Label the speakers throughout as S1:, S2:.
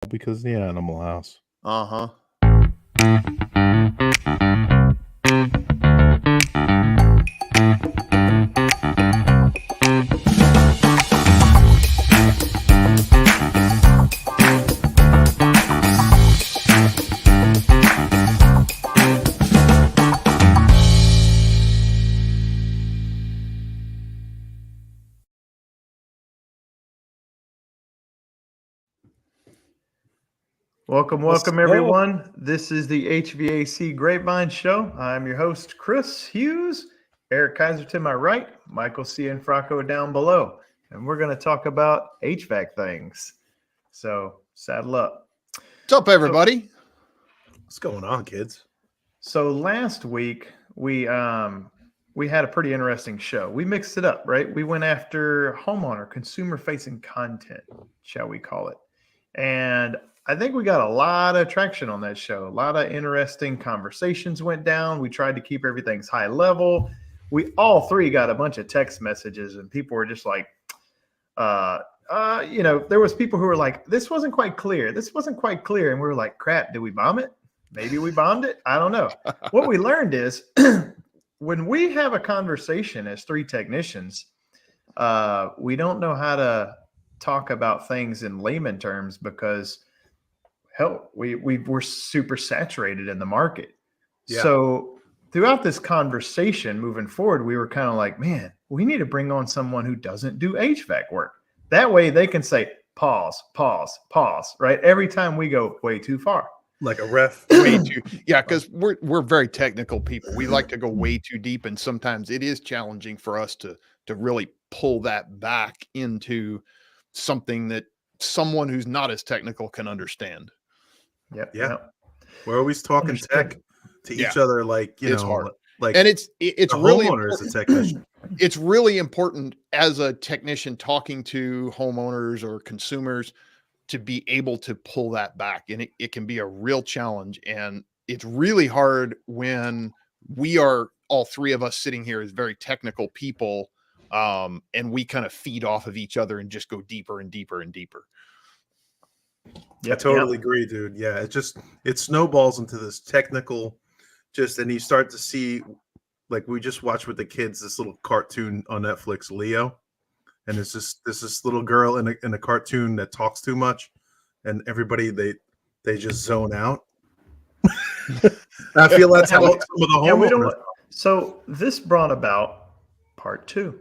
S1: because the Animal House.
S2: Uh-huh.
S3: Welcome, everyone. This is the HVAC Grapevine Show. I'm your host, Chris Hughes. Eric Kaiser to my right, Michael Cianfrocco down below. And we're going to talk about HVAC things. So saddle up.
S2: What's up, everybody?
S1: What's going on, kids?
S3: So last week, we had a pretty interesting show. We mixed it up, right? We went after homeowner, consumer-facing content, shall we call it. And I think we got a lot of traction on that show. A lot of interesting conversations went down. We tried to keep everything's high level. We all three got a bunch of text messages, and people were just like, there was people who were like, this wasn't quite clear. This wasn't quite clear. And we were like, crap, did we bomb it? Maybe we bombed it. I don't know. What we learned is when we have a conversation as three technicians, we don't know how to talk about things in layman terms because hell, we're super saturated in the market. Yeah. So throughout this conversation moving forward, we were kind of like, man, we need to bring on someone who doesn't do HVAC work. That way they can say, pause, right? Every time we go way too far.
S1: Like a ref.
S2: Way too, yeah, because we're very technical people. We like to go way too deep, and sometimes it is challenging for us to really pull that back into something that someone who's not as technical can understand.
S3: Yep.
S1: Yeah. We're always talking tech to each other, like
S2: it's hard.
S1: Like,
S2: and it's really
S1: homeowner is a technician.
S2: It's really important as a technician talking to homeowners or consumers to be able to pull that back, and it can be a real challenge. And it's really hard when we are all three of us sitting here as very technical people, and we kind of feed off of each other and just go deeper and deeper and deeper.
S1: I totally agree, dude. Yeah, it snowballs into this technical, and you start to see, like we just watched with the kids, this little cartoon on Netflix, Leo, and it's just this little girl in a cartoon that talks too much, and everybody they just zone out. I feel that's how some of the homeowners.
S3: So this brought about part 2,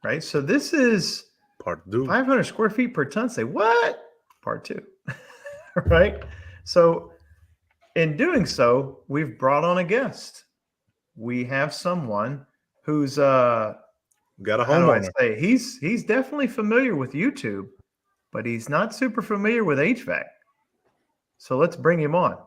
S3: right? So this is
S1: part 2,
S3: 500 square feet per ton. Say what? Part 2. Right? So in doing so, we've brought on a guest. We have someone who's got
S1: a homeowner.
S3: He's definitely familiar with YouTube, but he's not super familiar with HVAC. So let's bring him on.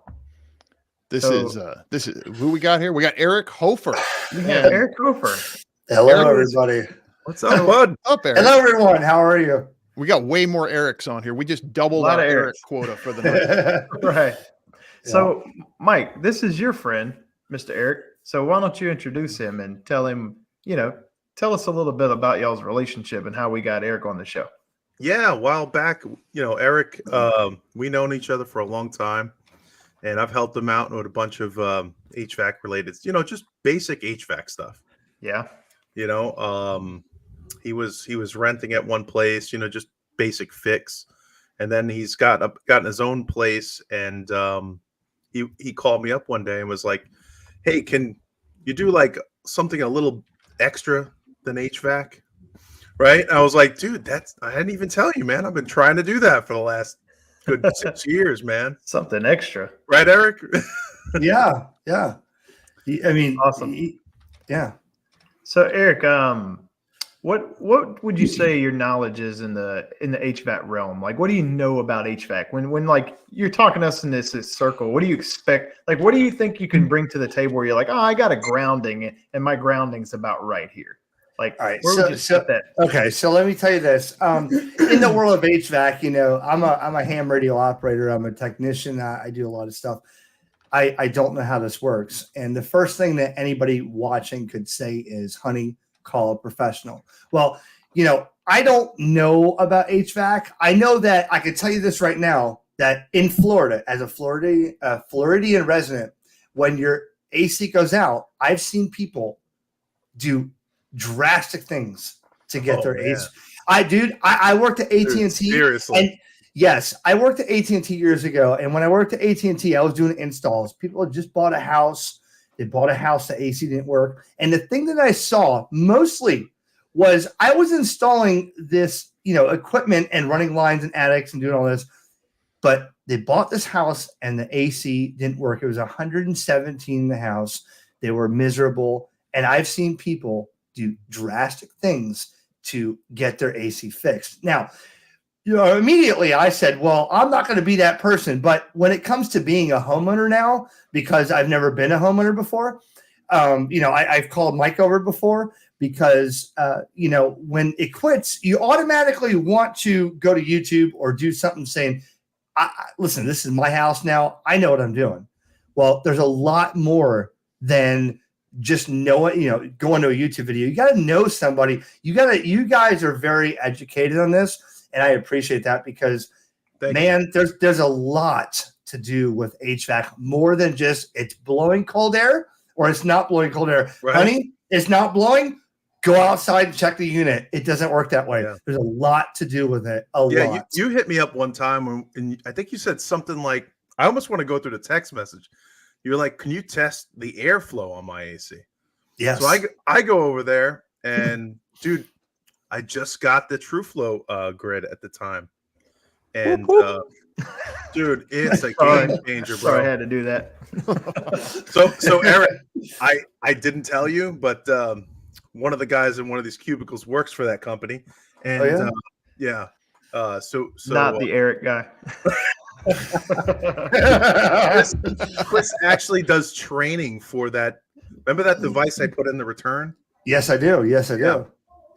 S2: This is who we got here. We got Eric Hofer.
S3: We have Eric Hofer.
S4: Hello, everybody.
S1: What's up, bud?
S2: Up, Eric.
S4: Hello, everyone. How are you?
S2: We got way more Erics on here. We just doubled our Eric quota for the night.
S3: Right. So, Mike, this is your friend, Mr. Eric. So why don't you introduce him and tell him, tell us a little bit about y'all's relationship and how we got Eric on the show.
S1: Yeah, a while back, Eric, we known each other for a long time, and I've helped him out with a bunch of HVAC related, just basic HVAC stuff.
S3: Yeah.
S1: He was renting at one place, just basic fix, and then he's gotten his own place, and he called me up one day and was like, hey, can you do like something a little extra than HVAC? Right? I was like, dude, I didn't even tell you, man. I've been trying to do that for the last good 6 years, man.
S3: Something extra.
S1: Right, Eric?
S4: Yeah. I mean,
S3: awesome.
S4: Yeah.
S3: So Eric, what would you say your knowledge is in the HVAC realm? Like, what do you know about HVAC? When like you're talking to us in this circle, what do you expect? Like, what do you think you can bring to the table where you're like, oh, I got a grounding and my grounding's about right here? Like,
S4: all right,
S3: where would you set that?
S4: Okay, so let me tell you this. In the world of HVAC, I'm a ham radio operator. I'm a technician. I do a lot of stuff. I don't know how this works. And the first thing that anybody watching could say is, honey, call a professional. Well, I don't know about HVAC. I know that I could tell you this right now. that in Florida, as a Floridian resident, when your AC goes out, I've seen people do drastic things to get their AC. I worked at AT&T.
S1: Seriously.
S4: And yes, I worked at AT&T years ago. And when I worked at AT&T, I was doing installs. People had just bought a house. They bought a house. The AC didn't work. And the thing that I saw mostly was I was installing this, equipment and running lines and attics and doing all this. But they bought this house and the AC didn't work. It was 117 in the house. They were miserable. And I've seen people do drastic things to get their AC fixed. Now, immediately I said, well, I'm not going to be that person. But when it comes to being a homeowner now, because I've never been a homeowner before, I've called Mike over before because, when it quits, you automatically want to go to YouTube or do something saying, listen, this is my house now. I know what I'm doing. Well, there's a lot more than just going to a YouTube video. You got to know somebody. You guys are very educated on this, and I appreciate that because, there's a lot to do with HVAC more than just it's blowing cold air or it's not blowing cold air. Right. Honey, it's not blowing. Go outside and check the unit. It doesn't work that way. Yeah. There's a lot to do with it. A lot.
S1: You hit me up one time, and I think you said something like, I almost want to go through the text message. You're like, can you test the airflow on my AC?
S4: Yes.
S1: So I go over there, and dude, I just got the TrueFlow grid at the time. And dude, it's a game changer, bro.
S3: Sorry I had to do that.
S1: So Eric, I didn't tell you, but one of the guys in one of these cubicles works for that company, and so
S3: not the Eric guy.
S1: Chris actually does training for that. Remember that device I put in the return?
S4: Yes, I do.
S1: Yeah.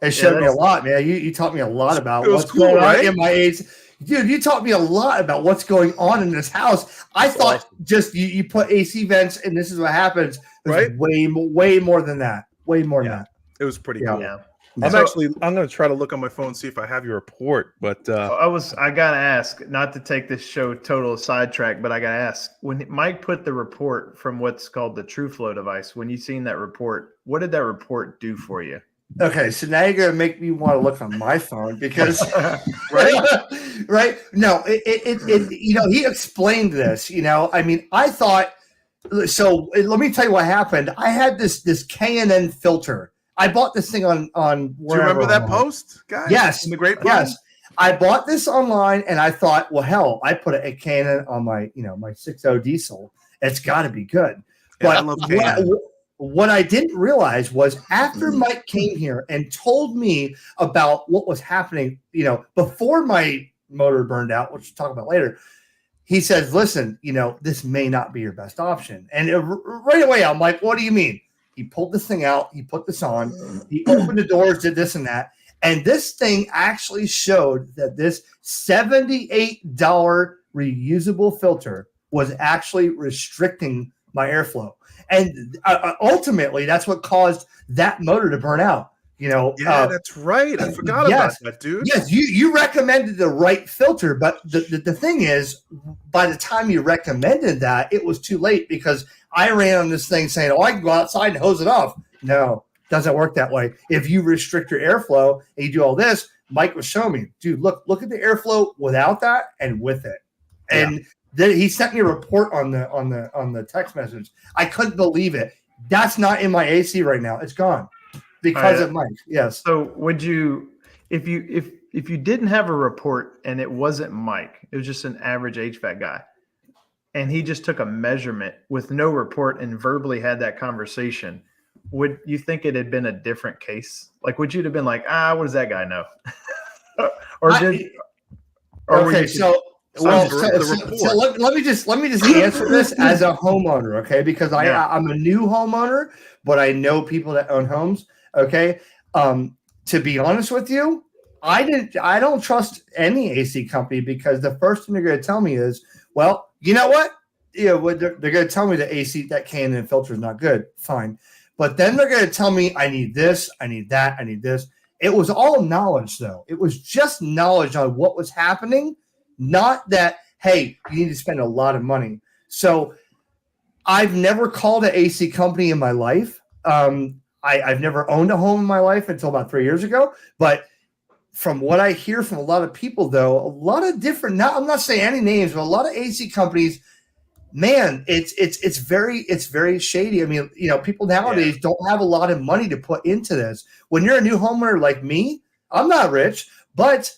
S4: It showed me a lot, man. You taught me a lot about what's
S1: cool,
S4: going
S1: right?
S4: on in my age. Dude, you taught me a lot about what's going on in this house. I thought just you put AC vents and this is what happens.
S1: Right?
S4: Way more than that. Way more than that.
S1: It was pretty cool.
S3: Yeah.
S1: I'm going to try to look on my phone and see if I have your report. But
S3: I got to ask, not to take this show total sidetrack, but I got to ask, when Mike put the report from what's called the TrueFlow device, when you seen that report, what did that report do for you?
S4: Okay, so now you're gonna make me want to look on my phone because right? No, it he explained this. I mean, I thought so. Let me tell you what happened. I had this K&N filter. I bought this thing on. Do
S1: you remember that post, guys?
S4: Yes,
S1: in the Great Plains?
S4: Yes. I bought this online, and I thought, well, hell, I put a K&N on my my 6.0 diesel. It's got to be good.
S1: Yeah,
S4: but
S1: I love K&N.
S4: What I didn't realize was after Mike came here and told me about what was happening, before my motor burned out, which we'll talk about later, he says, listen, this may not be your best option. And right away, I'm like, what do you mean? He pulled this thing out. He put this on. He opened the doors, did this and that. And this thing actually showed that this $78 reusable filter was actually restricting my airflow. And ultimately, that's what caused that motor to burn out.
S1: That's right. I forgot about that, dude.
S4: Yes, you recommended the right filter, but the thing is, by the time you recommended that, it was too late because I ran on this thing saying, I can go outside and hose it off. No, doesn't work that way. If you restrict your airflow and you do all this, Mike was showing me, dude, look at the airflow without that and with it. And then he sent me a report on the text message. I couldn't believe it. That's not in my AC right now. It's gone because of Mike. Yes.
S3: So would you, if you didn't have a report and it wasn't Mike, it was just an average HVAC guy, and he just took a measurement with no report and verbally had that conversation, would you think it had been a different case? Like, would you have been like, what does that guy know?
S4: Let me just answer this as a homeowner, okay? Because I'm a new homeowner, but I know people that own homes, okay? To be honest with you, I don't trust any AC company because the first thing they're going to tell me is, well, you know what? They're going to tell me the AC, that K&N filter is not good. Fine. But then they're going to tell me I need this, I need that, I need this. It was all knowledge, though. It was just knowledge on what was happening, not that, hey, you need to spend a lot of money. So I've never called an AC company in my life. I've never owned a home in my life until about 3 years ago. But from what I hear from a lot of people, though, a lot of different, I'm not saying any names, but a lot of AC companies, man, it's very shady. I mean, people nowadays don't have a lot of money to put into this. When you're a new homeowner like me, I'm not rich, but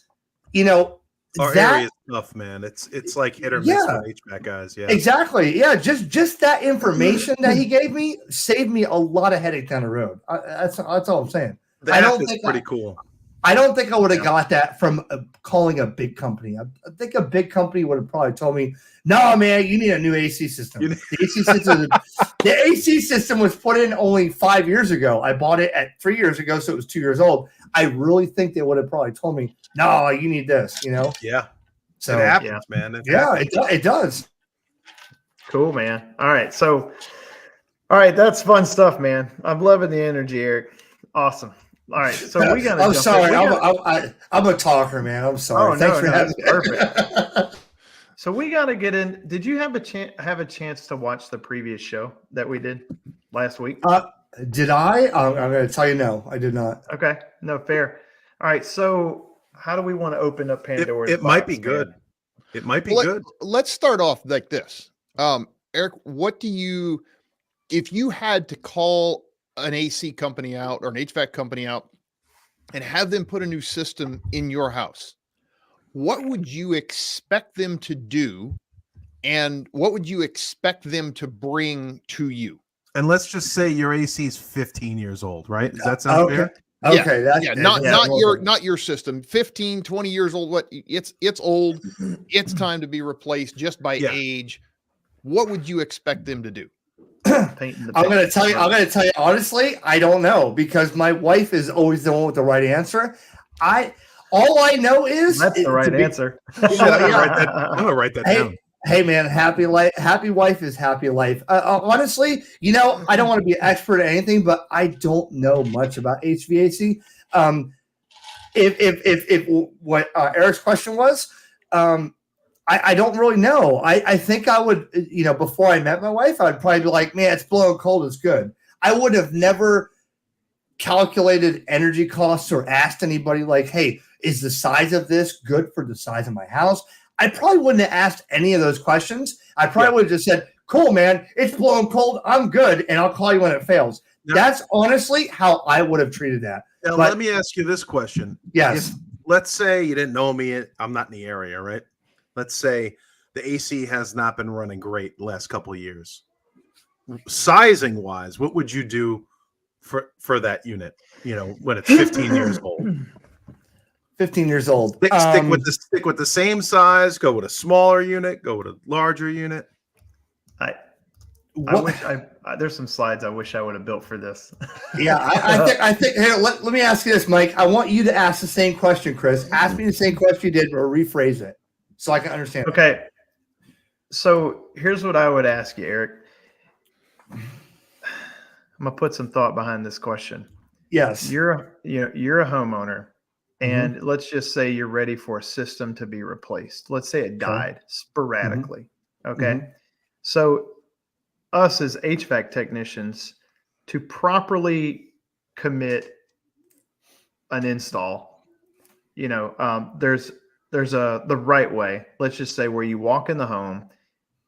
S1: our area is tough, man. It's like hit or miss with HVAC guys. Yeah,
S4: exactly. Yeah, just that information that he gave me saved me a lot of headache down the road. That's all I'm saying.
S1: I don't think pretty cool.
S4: I don't think I would have got that from calling a big company. I think a big company would have probably told me, "No, man, you need a new AC system." The AC system was put in only 5 years ago. I bought it at 3 years ago, so it was 2 years old. I really think they would have probably told me, "No, you need this."
S1: Yeah.
S4: So
S1: it happens, man.
S4: It does.
S3: Cool, man. All right, that's fun stuff, man. I'm loving the energy, Eric. Awesome. All right, so we got to.
S4: I'm sorry, I'm a talker, man. I'm sorry.
S3: Oh,
S4: Thanks for having
S3: me. Perfect. So we got to get in. Did you have a chance to watch the previous show that we did last week?
S4: Did I? I'm going to tell you no, I did not.
S3: Okay, no, fair. All right, so how do we want to open up Pandora's
S1: box? It might be good. It might be good.
S2: Let's start off like this. Eric, if you had to call an AC company out or an HVAC company out and have them put a new system in your house, what would you expect them to do? And what would you expect them to bring to you?
S1: And let's just say your AC is 15 years old, right? Does that sound fair?
S4: Okay.
S2: Not your system. 15, 20 years old. It's old. It's time to be replaced just by age. What would you expect them to do?
S4: I'm going to tell you honestly, I don't know, because my wife is always the one with the right answer. All I know is
S3: that's the right answer.
S1: I'm going to write that down.
S4: Hey man, happy wife is happy life. Honestly, I don't want to be an expert at anything, but I don't know much about HVAC. If what Eric's question was, I don't really know. I think I would, before I met my wife, I'd probably be like, man, it's blowing cold, it's good. I would have never calculated energy costs or asked anybody like, hey, is the size of this good for the size of my house? I probably wouldn't have asked any of those questions. I probably would have just said, cool, man, it's blowing cold, I'm good, and I'll call you when it fails. Now, that's honestly how I would have treated that.
S1: Now, let me ask you this question.
S4: Yes.
S1: Let's say you didn't know me. I'm not in the area, right? Let's say the AC has not been running great the last couple of years. Sizing wise, what would you do for that unit, when it's 15 years old?
S4: 15 years old.
S1: Stick with the same size, go with a smaller unit, go with a larger unit.
S3: I wish there's some slides I wish I would have built for this.
S4: Yeah, I think here, let me ask you this, Mike. I want you to ask the same question, Chris. Ask me the same question you did, or rephrase it so I can understand.
S3: Okay. So here's what I would ask you, Eric. I'm gonna put some thought behind this question.
S4: Yes.
S3: You're a homeowner. And let's just say you're ready for a system to be replaced. Let's say it died sporadically. Okay. So us as HVAC technicians, to properly commit an install, there's the right way. Let's just say where you walk in the home,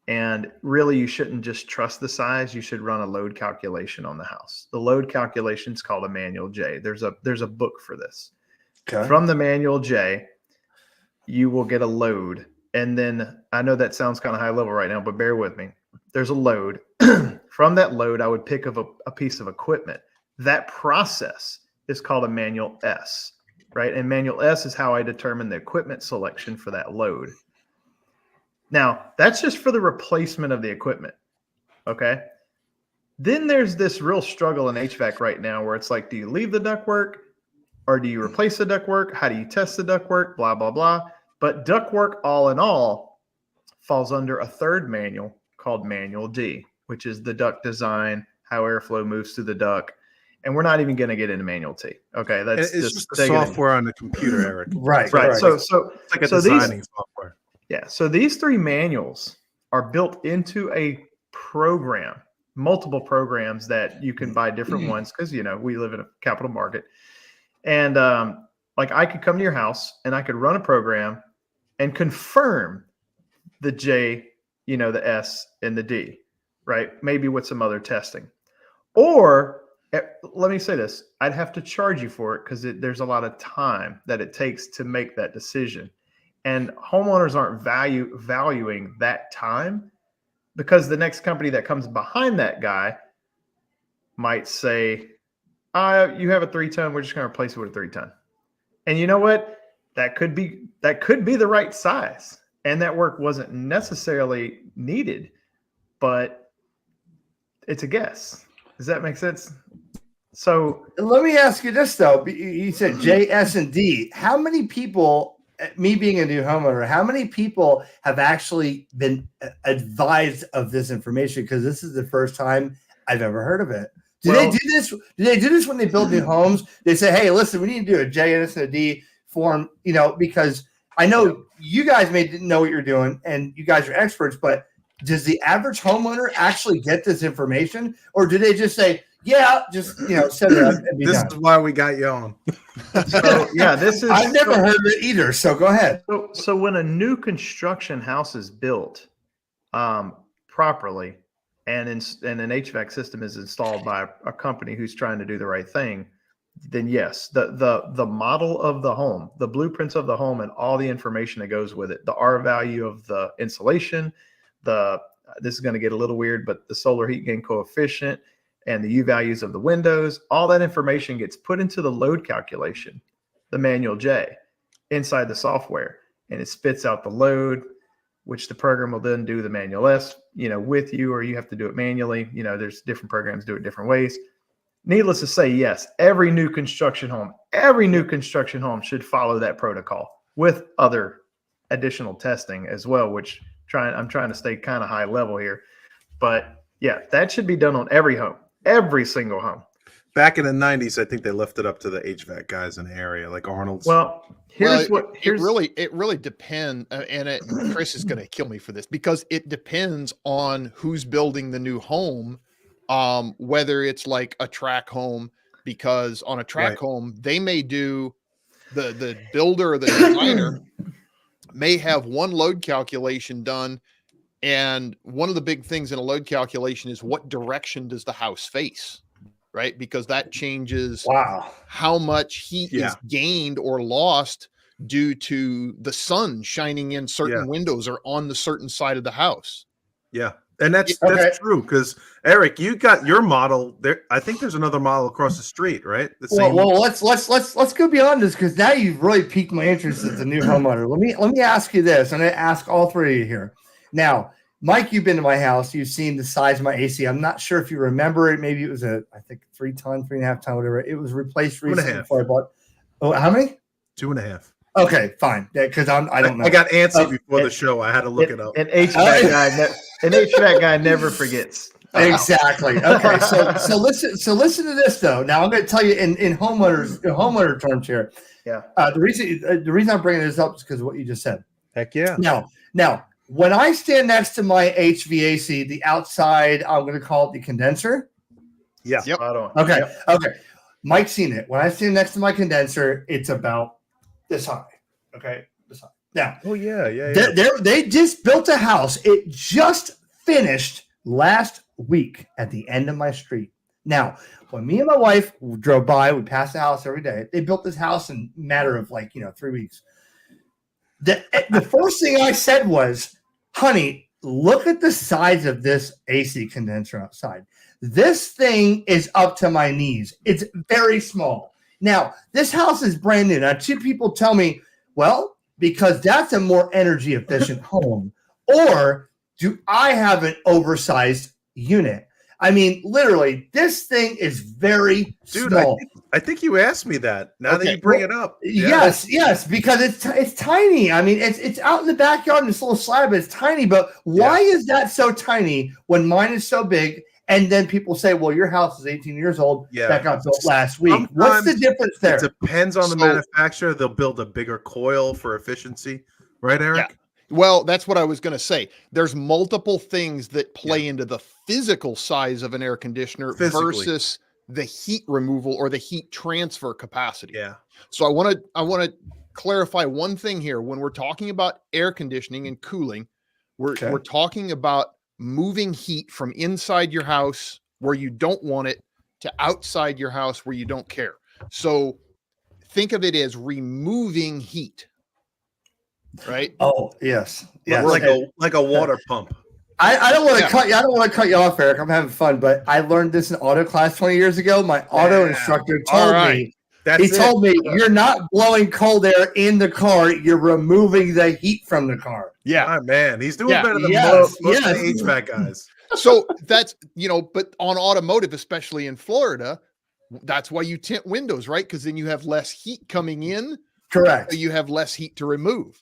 S3: and really you shouldn't just trust the size. You should run a load calculation on the house. The load calculation is called a manual J. There's a book for this. Okay. From the manual J, you will get a load. And then I know that sounds kind of high level right now, but bear with me. There's a load. From that load, I would pick up a piece of equipment. That process is called a manual S, right? And manual S is how I determine the equipment selection for that load. Now, that's just for the replacement of the equipment, okay? Then there's this real struggle in HVAC right now where it's like, do you leave the ductwork? Or do you replace the ductwork? How do you test the ductwork? Blah, blah, blah. But ductwork, all in all, falls under a third manual called Manual D, which is the duct design, how airflow moves through the duct. And we're not even going to get into Manual T. Okay,
S1: it's just the software on the computer, Eric.
S3: Right. So
S1: it's like a designing software.
S3: Yeah. So these 3 manuals are built into a program, multiple programs that you can buy different ones because, we live in a capital market. And like I could come to your house and I could run a program and confirm the J, the S and the D, right? Maybe with some other testing. Or let me say this, I'd have to charge you for it because there's a lot of time that it takes to make that decision. And homeowners aren't valuing that time because the next company that comes behind that guy might say, you have a 3-ton, we're just going to replace it with a 3-ton. And you know what? That could be the right size. And that work wasn't necessarily needed, but it's a guess. Does that make sense? So
S4: let me ask you this though. You said J, S, and D. How many people, me being a new homeowner, how many people have actually been advised of this information? Because this is the first time I've ever heard of it. Do they do this? Do they do this when they build new homes? They say, "Hey, listen, we need to do a J, S, and a D form," because I know you guys may didn't know what you're doing, and you guys are experts. But does the average homeowner actually get this information, or do they just say, "Yeah, just set it up and be
S1: This
S4: done"?
S1: is why we got you on.
S3: So this is.
S4: I've never heard of it either. So go ahead.
S3: So when a new construction house is built properly, and an HVAC system is installed by a company who's trying to do the right thing, then yes, the model of the home, the blueprints of the home, and all the information that goes with it, the R value of the insulation, this is going to get a little weird, but the solar heat gain coefficient and the U values of the windows, all that information gets put into the load calculation, the manual J, inside the software, and it spits out the load, which the program will then do the manual S, with you, or you have to do it manually. There's different programs do it different ways. Needless to say, yes, every new construction home should follow that protocol with other additional testing as well, which I'm trying to stay kind of high level here. But yeah, that should be done on every home, every single home.
S1: Back in the 90s, I think they left it up to the HVAC guys in the area, like Arnold's.
S3: Well, it
S2: really depends, and Chris is going to kill me for this because it depends on who's building the new home, whether it's like a track home, because on a track home they may do the builder or the designer may have one load calculation done, and one of the big things in a load calculation is what direction does the house face. Right, because that changes how much heat is gained or lost due to the sun shining in certain windows or on the certain side of the house.
S1: Yeah, and that's true because Eric, you got your model there. I think there's another model across the street, right?
S4: Well, let's go beyond this because now you've really piqued my interest as a new homeowner. Let me ask you this. I'm going to ask all 3 of you here now. Mike, you've been to my house. You've seen the size of my AC. I'm not sure if you remember it. Maybe it was I think 3-ton, 3.5-ton, whatever. It was replaced recently before I bought. Oh, how many?
S1: 2.5.
S4: Okay, fine. Because I don't know.
S1: I got antsy before the show. I had to look it up.
S3: An HVAC guy never forgets.
S4: Exactly. Okay. So listen to this though. Now I'm going to tell you in homeowner terms here.
S3: Yeah.
S4: The reason I'm bringing this up is because of what you just said.
S1: Heck yeah.
S4: Now. When I stand next to my HVAC, the outside, I'm going to call it the condenser.
S1: Yeah.
S2: Yep.
S4: Okay. Yep. Okay. Mike's seen it. When I stand next to my condenser, it's about this high. Okay. This high. Now.
S1: Oh yeah.
S4: They just built a house. It just finished last week at the end of my street. Now, when me and my wife drove by, we passed the house every day. They built this house in a matter of 3 weeks. The first thing I said was, honey, look at the size of this AC condenser outside. This thing is up to my knees. It's very small. Now, this house is brand new. Now, 2 people tell me, well, because that's a more energy efficient home, or do I have an oversized unit? I mean, literally, this thing is very small.
S1: I think you asked me that. Now that you bring it up,
S4: yes, because it's tiny. I mean, it's out in the backyard in this little slab. It's tiny, but why is that so tiny when mine is so big? And then people say, "Well, your house is 18 years old. That got built last week." What's the difference there?
S1: It depends on the manufacturer. They'll build a bigger coil for efficiency, right, Eric?
S2: Well, that's what I was going to say. There's multiple things that play into the physical size of an air conditioner versus the heat removal or the heat transfer capacity.
S1: Yeah.
S2: So I want to clarify one thing here. When we're talking about air conditioning and cooling, we're talking about moving heat from inside your house where you don't want it to outside your house where you don't care. So think of it as removing heat. Right?
S4: Oh, yes. Yes.
S1: Like a water pump.
S4: I don't want to cut you. I don't want to cut you off, Eric. I'm having fun, but I learned this in auto class 20 years ago. My auto instructor told me. He told me you're not blowing cold air in the car. You're removing the heat from the car.
S2: Yeah,
S1: oh, man, he's doing better than most of the HVAC guys.
S2: So that's but on automotive, especially in Florida, that's why you tint windows, right? Because then you have less heat coming in.
S4: Correct.
S2: So you have less heat to remove.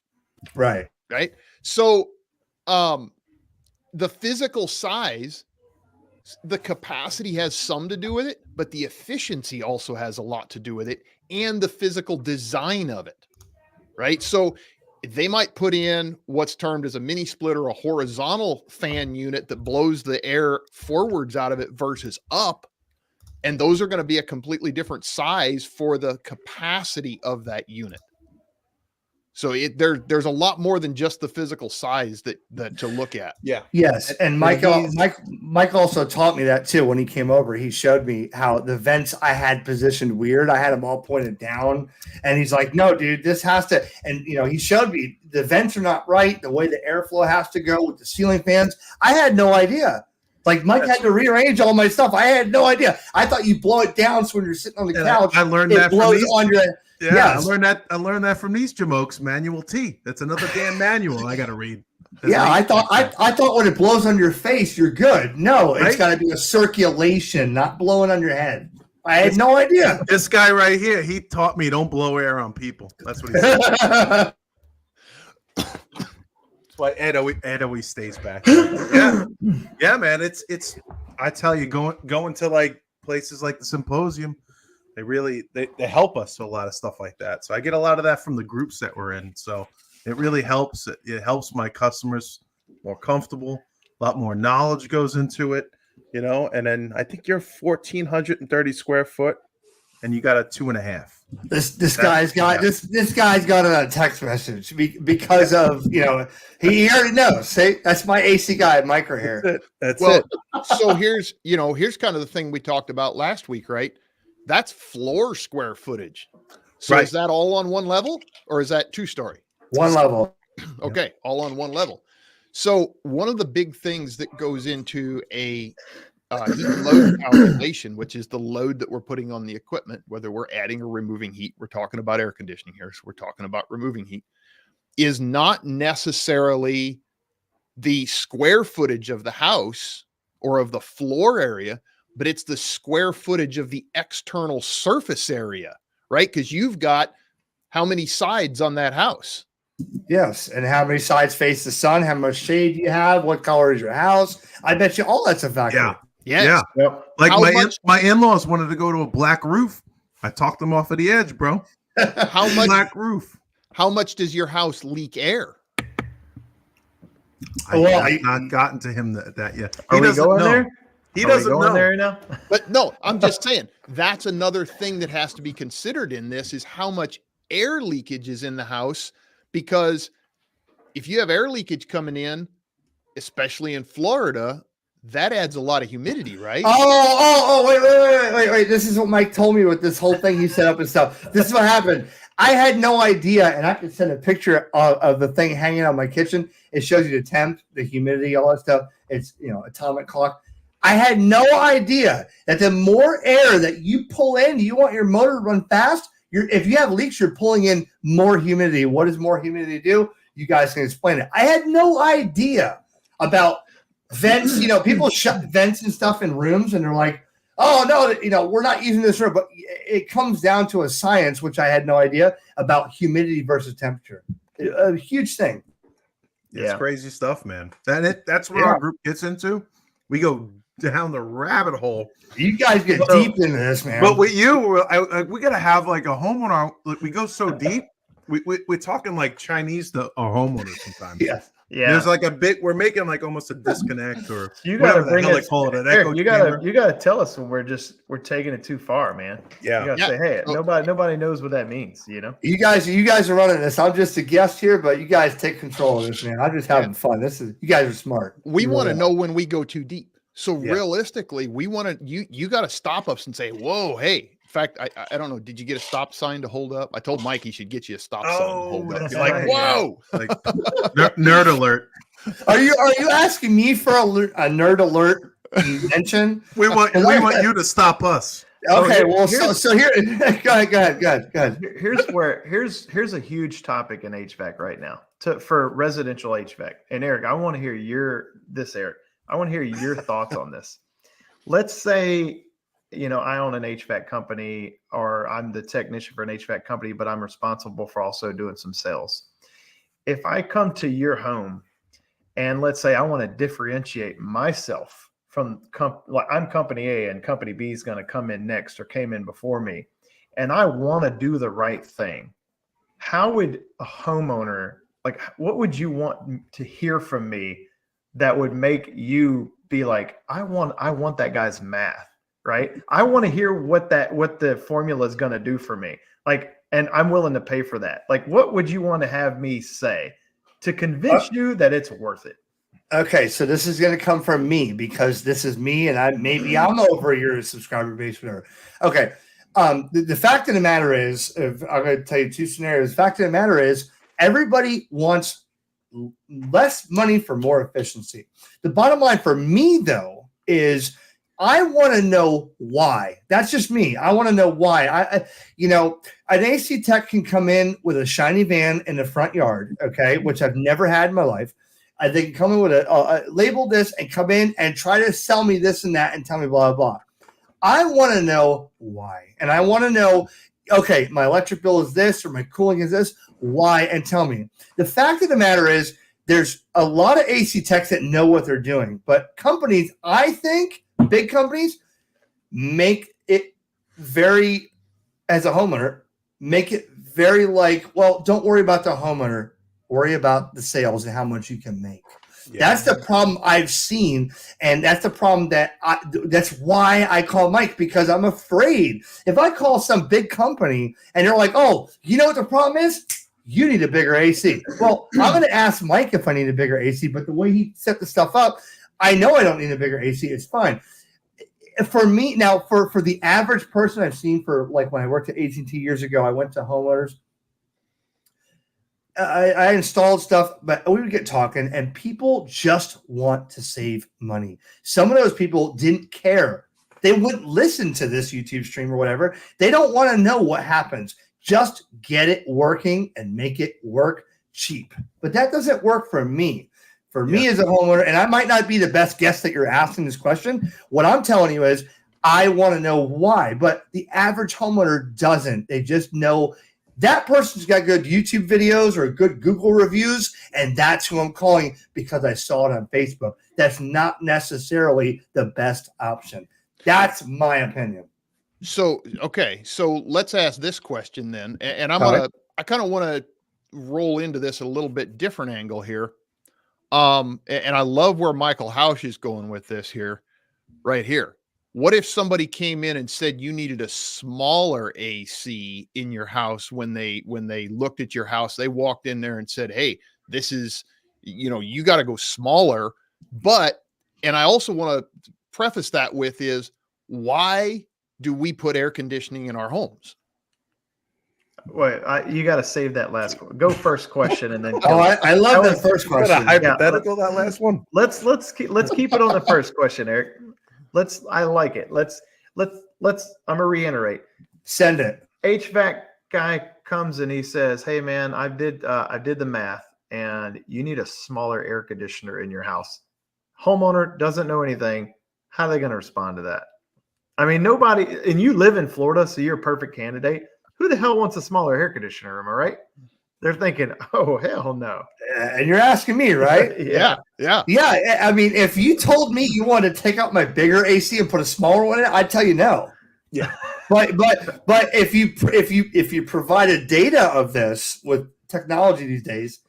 S4: Right.
S2: So, the physical size, the capacity has some to do with it, but the efficiency also has a lot to do with it, and the physical design of it, right? So they might put in what's termed as a mini split or a horizontal fan unit that blows the air forwards out of it versus up. And those are going to be a completely different size for the capacity of that unit. So there's a lot more than just the physical size that to look at.
S1: Yeah.
S4: Yes. And Mike also taught me that too. When he came over, he showed me how the vents I had positioned weird. I had them all pointed down, and he's like, no, dude, this has to, and he showed me the vents are not right. The way the airflow has to go with the ceiling fans. I had no idea. Like Mike had to rearrange all my stuff. I had no idea. I thought you blow it down so when you're sitting on the couch,
S1: I learned
S4: it
S1: that
S4: blows
S1: from
S4: on your.
S1: Yeah,
S4: yes.
S1: I learned that from these jamokes. Manual T. That's another damn manual I got to read.
S4: I thought when it blows on your face, you're good. No, it's got to be a circulation, not blowing on your head. I had no idea.
S1: This guy right here, he taught me don't blow air on people. That's what he said. That's why Ed always stays back. Yeah, man. It's. I tell you, going to like places like the symposium. They help us with a lot of stuff like that. So I get a lot of that from the groups that we're in. So it really helps. It helps my customers more comfortable. A lot more knowledge goes into it, And then I think you're 1,430 square foot, and you got a 2.5.
S4: This guy's got it on a text message because of he already knows. See, that's my AC guy, Mike right here.
S1: That's it.
S2: So here's kind of the thing we talked about last week, right? That's floor square footage. So is that all on one level or is that 2-story?
S4: One level.
S2: Okay. All on one level. So one of the big things that goes into a heat load calculation, which is the load that we're putting on the equipment, whether we're adding or removing heat, we're talking about air conditioning here. So we're talking about removing heat, is not necessarily the square footage of the house or of the floor area, but it's the square footage of the external surface area, right? Because you've got how many sides on that house?
S4: Yes. And how many sides face the sun? How much shade do you have? What color is your house? I bet you all that's a factor.
S1: Yeah.
S2: Yes.
S1: Yeah. Yep. Like my in-laws wanted to go to a black roof. I talked them off of the edge, bro.
S2: How much
S1: black roof?
S2: How much does your house leak air?
S1: I have not gotten to him that yet.
S3: Are we going there?
S1: He doesn't know.
S3: There now?
S2: But no, I'm just saying that's another thing that has to be considered in this is how much air leakage is in the house, because if you have air leakage coming in, especially in Florida, that adds a lot of humidity, right?
S4: Wait. This is what Mike told me with this whole thing he set up and stuff. This is what happened. I had no idea, and I can send a picture of the thing hanging on my kitchen. It shows you the temp, the humidity, all that stuff. It's, atomic clock. I had no idea that the more air that you pull in, you want your motor to run fast. If you have leaks, you're pulling in more humidity. What does more humidity do? You guys can explain it. I had no idea about vents. People shut vents and stuff in rooms, and they're like, oh, no, we're not using this room. But it comes down to a science, which I had no idea, about humidity versus temperature. A huge thing.
S1: It's crazy stuff, man. That's what our group gets into. We go down the rabbit hole.
S4: You guys get deep into this, man.
S1: But with you, we got to have like a homeowner. We go so deep we're talking like Chinese to our homeowners sometimes.
S4: Yes.
S3: Yeah.
S1: There's like we're making like almost a disconnect or
S3: You got to
S1: whatever the
S3: bring
S1: hell
S3: it.
S1: they call it, an
S3: Eric,
S1: echo
S3: you
S1: chamber.
S3: got to tell us when we're taking it too far, man.
S1: Yeah.
S3: You got to say, hey, nobody knows what that means, you know?
S4: You guys are running this. I'm just a guest here, but you guys take control of this, man. I'm just having fun. You guys are smart.
S2: We
S4: You
S2: want to
S4: really
S2: know when we go too deep. So
S1: Yeah.
S2: realistically, we want to you got to stop us and say, "Whoa, hey." In fact, I don't know. Did you get a stop sign to hold up? I told Mike he should get you a stop sign to hold up.
S1: that's
S2: You're like,
S1: right.
S2: "Whoa!"
S1: Like nerd alert.
S4: Are you asking me for a nerd alert mention?
S1: We want you to stop us.
S4: Okay,
S3: So
S4: so here, go ahead.
S3: Here's a huge topic in HVAC right now for residential HVAC. And Eric, I want to hear your thoughts on this. Let's say, I own an HVAC company, or I'm the technician for an HVAC company, but I'm responsible for also doing some sales. If I come to your home and let's say I want to differentiate myself from I'm company A and company B is going to come in next or came in before me, and I want to do the right thing, how would a homeowner, what would you want to hear from me that would make you be like, I want that guy's math, right? I want to hear what the formula is going to do for me. And I'm willing to pay for that. What would you want to have me say to convince you that it's worth it?
S4: Okay, so this is going to come from me because this is me, and I'm over your subscriber base, whatever. Okay, the fact of the matter is, I'm going to tell you two scenarios. The fact of the matter is, everybody wants less money for more efficiency. The bottom line for me, though, is I want to know why. That's just me. I want to know why. An AC tech can come in with a shiny van in the front yard, okay, which I've never had in my life. They can come in with a label this and come in and try to sell me this and that and tell me blah, blah, blah. I want to know why. And I want to know, okay, my electric bill is this or my cooling is this. Why? And tell me. The fact of the matter is there's a lot of AC techs that know what they're doing. But companies, I think, big companies, make it very, as a homeowner, make it very don't worry about the homeowner. Worry about the sales and how much you can make. Yeah. That's the problem I've seen, and that's the problem that's why I call Mike, because I'm afraid if I call some big company and they're like, "Oh, you know what the problem is? You need a bigger AC." Well, I'm going to ask Mike if I need a bigger AC, but the way he set the stuff up, I know I don't need a bigger AC. It's fine. For me now, for the average person I've seen, for when I worked at AT&T years ago, I went to homeowners. I installed stuff, but we would get talking, and people just want to save money. Some of those people didn't care. They wouldn't listen to this YouTube stream or whatever. They don't want to know what happens. Just get it working and make it work cheap. But that doesn't work for me. For me as a homeowner, and I might not be the best guest that you're asking this question. What I'm telling you is I want to know why, but the average homeowner doesn't. They just know that person's got good YouTube videos or good Google reviews, and that's who I'm calling because I saw it on Facebook. That's not necessarily the best option. That's my opinion.
S2: So, okay. So let's ask this question then. And I kind of want to roll into this a little bit different angle here. And I love where Michael Hausch is going with this here, right here. What if somebody came in and said you needed a smaller AC in your house when they looked at your house? They walked in there and said, "Hey, this is, you got to go smaller." And I also want to preface that with is, why do we put air conditioning in our homes?
S3: Wait, you got to save that last one. Go first question and then.
S4: I love that first question.
S1: Hypothetical, that last one.
S3: Let's keep it on the first question, Eric. I like it. Let's I'm gonna reiterate.
S4: Send it.
S3: HVAC guy comes and he says, "Hey man, I did the math, and you need a smaller air conditioner in your house." Homeowner doesn't know anything. How are they going to respond to that? I mean, nobody. And you live in Florida, so you're a perfect candidate. Who the hell wants a smaller air conditioner? Am I right? They're thinking, "Oh hell no!"
S4: And you're asking me, right?
S3: Yeah.
S4: I mean, if you told me you wanted to take out my bigger AC and put a smaller one in it, I'd tell you no.
S1: Yeah.
S4: But if you provided data of this with technology these days,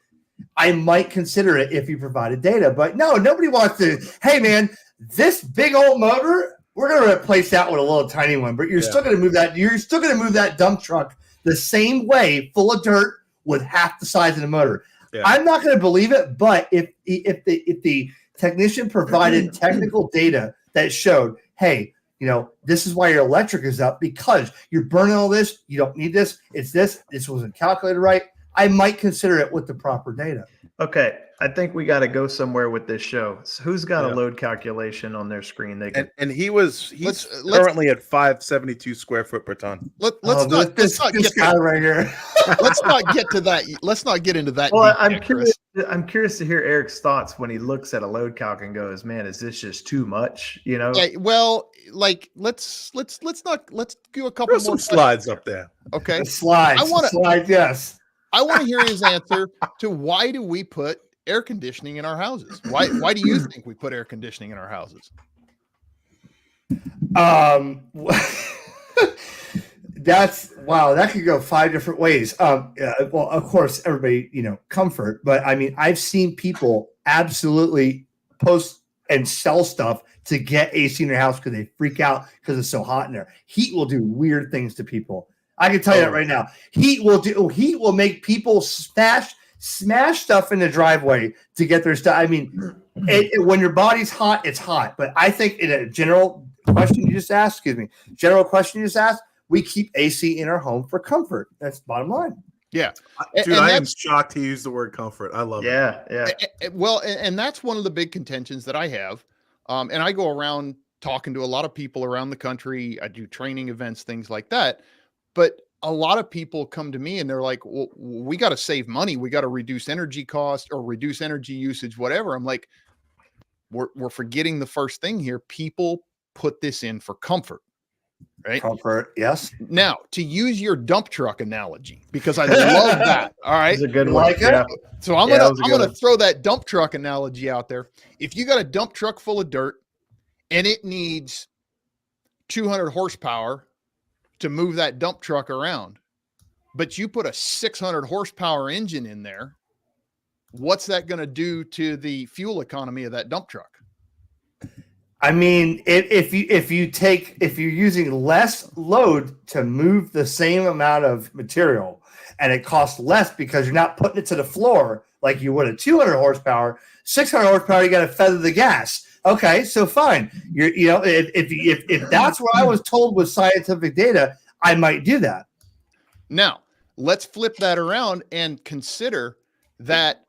S4: I might consider it if you provided data. But no, nobody wants to. Hey, man, this big old motor, we're going to replace that with a little tiny one. But you're still going to move that. You're still going to move that dump truck the same way, full of dirt, with half the size of the motor. Yeah. I'm not going to believe it. But if the technician provided technical data that showed, hey, this is why your electric is up, because you're burning all this. You don't need this. It's this. This wasn't calculated right. I might consider it with the proper data.
S3: Okay. I think we got to go somewhere with this show. So who's got a load calculation on their screen? They can...
S1: and he's currently at 572 square foot per ton.
S2: Let's not get
S4: right here.
S2: Let's not get to that. Let's not get into that.
S3: Well, I'm curious to hear Eric's thoughts when he looks at a load calc and goes, "Man, is this just too much?"
S2: Yeah, well, like let's do a couple
S1: more slides up there.
S2: Okay,
S4: slides. Yes.
S2: I want to hear his answer to why do we put air conditioning in our houses? Why do you think we put air conditioning in our houses?
S4: That could go 5 different ways. Well, of course, everybody, comfort, but I mean, I've seen people absolutely post and sell stuff to get AC in their house because they freak out because it's so hot in there. Heat will do weird things to people. I can tell you that right now. Heat will make people smash stuff in the driveway to get their stuff. I mean, when your body's hot, it's hot. But I think in a general question you just asked, we keep AC in our home for comfort. That's the bottom line.
S2: Yeah.
S1: Dude, I am shocked he used the word comfort. I love it.
S3: Yeah.
S2: Well, and that's one of the big contentions that I have. And I go around talking to a lot of people around the country. I do training events, things like that. But a lot of people come to me and they're like, well, we got to save money. We got to reduce energy cost or reduce energy usage, whatever. I'm like, we're forgetting the first thing here. People put this in for comfort, right?
S4: Comfort, yes.
S2: Now, to use your dump truck analogy, because I love that. All right.
S3: It's a good one.
S4: Yeah.
S2: So I'm going to throw that dump truck analogy out there. If you got a dump truck full of dirt and it needs 200 horsepower to move that dump truck around, but you put a 600 horsepower engine in there, what's that going to do to the fuel economy of that dump truck?
S4: I mean, if you're using less load to move the same amount of material, and it costs less because you're not putting it to the floor like you would a 200 horsepower, 600 horsepower, you got to feather the gas. Okay, so fine. If that's what I was told with scientific data, I might do that.
S2: Now, let's flip that around and consider that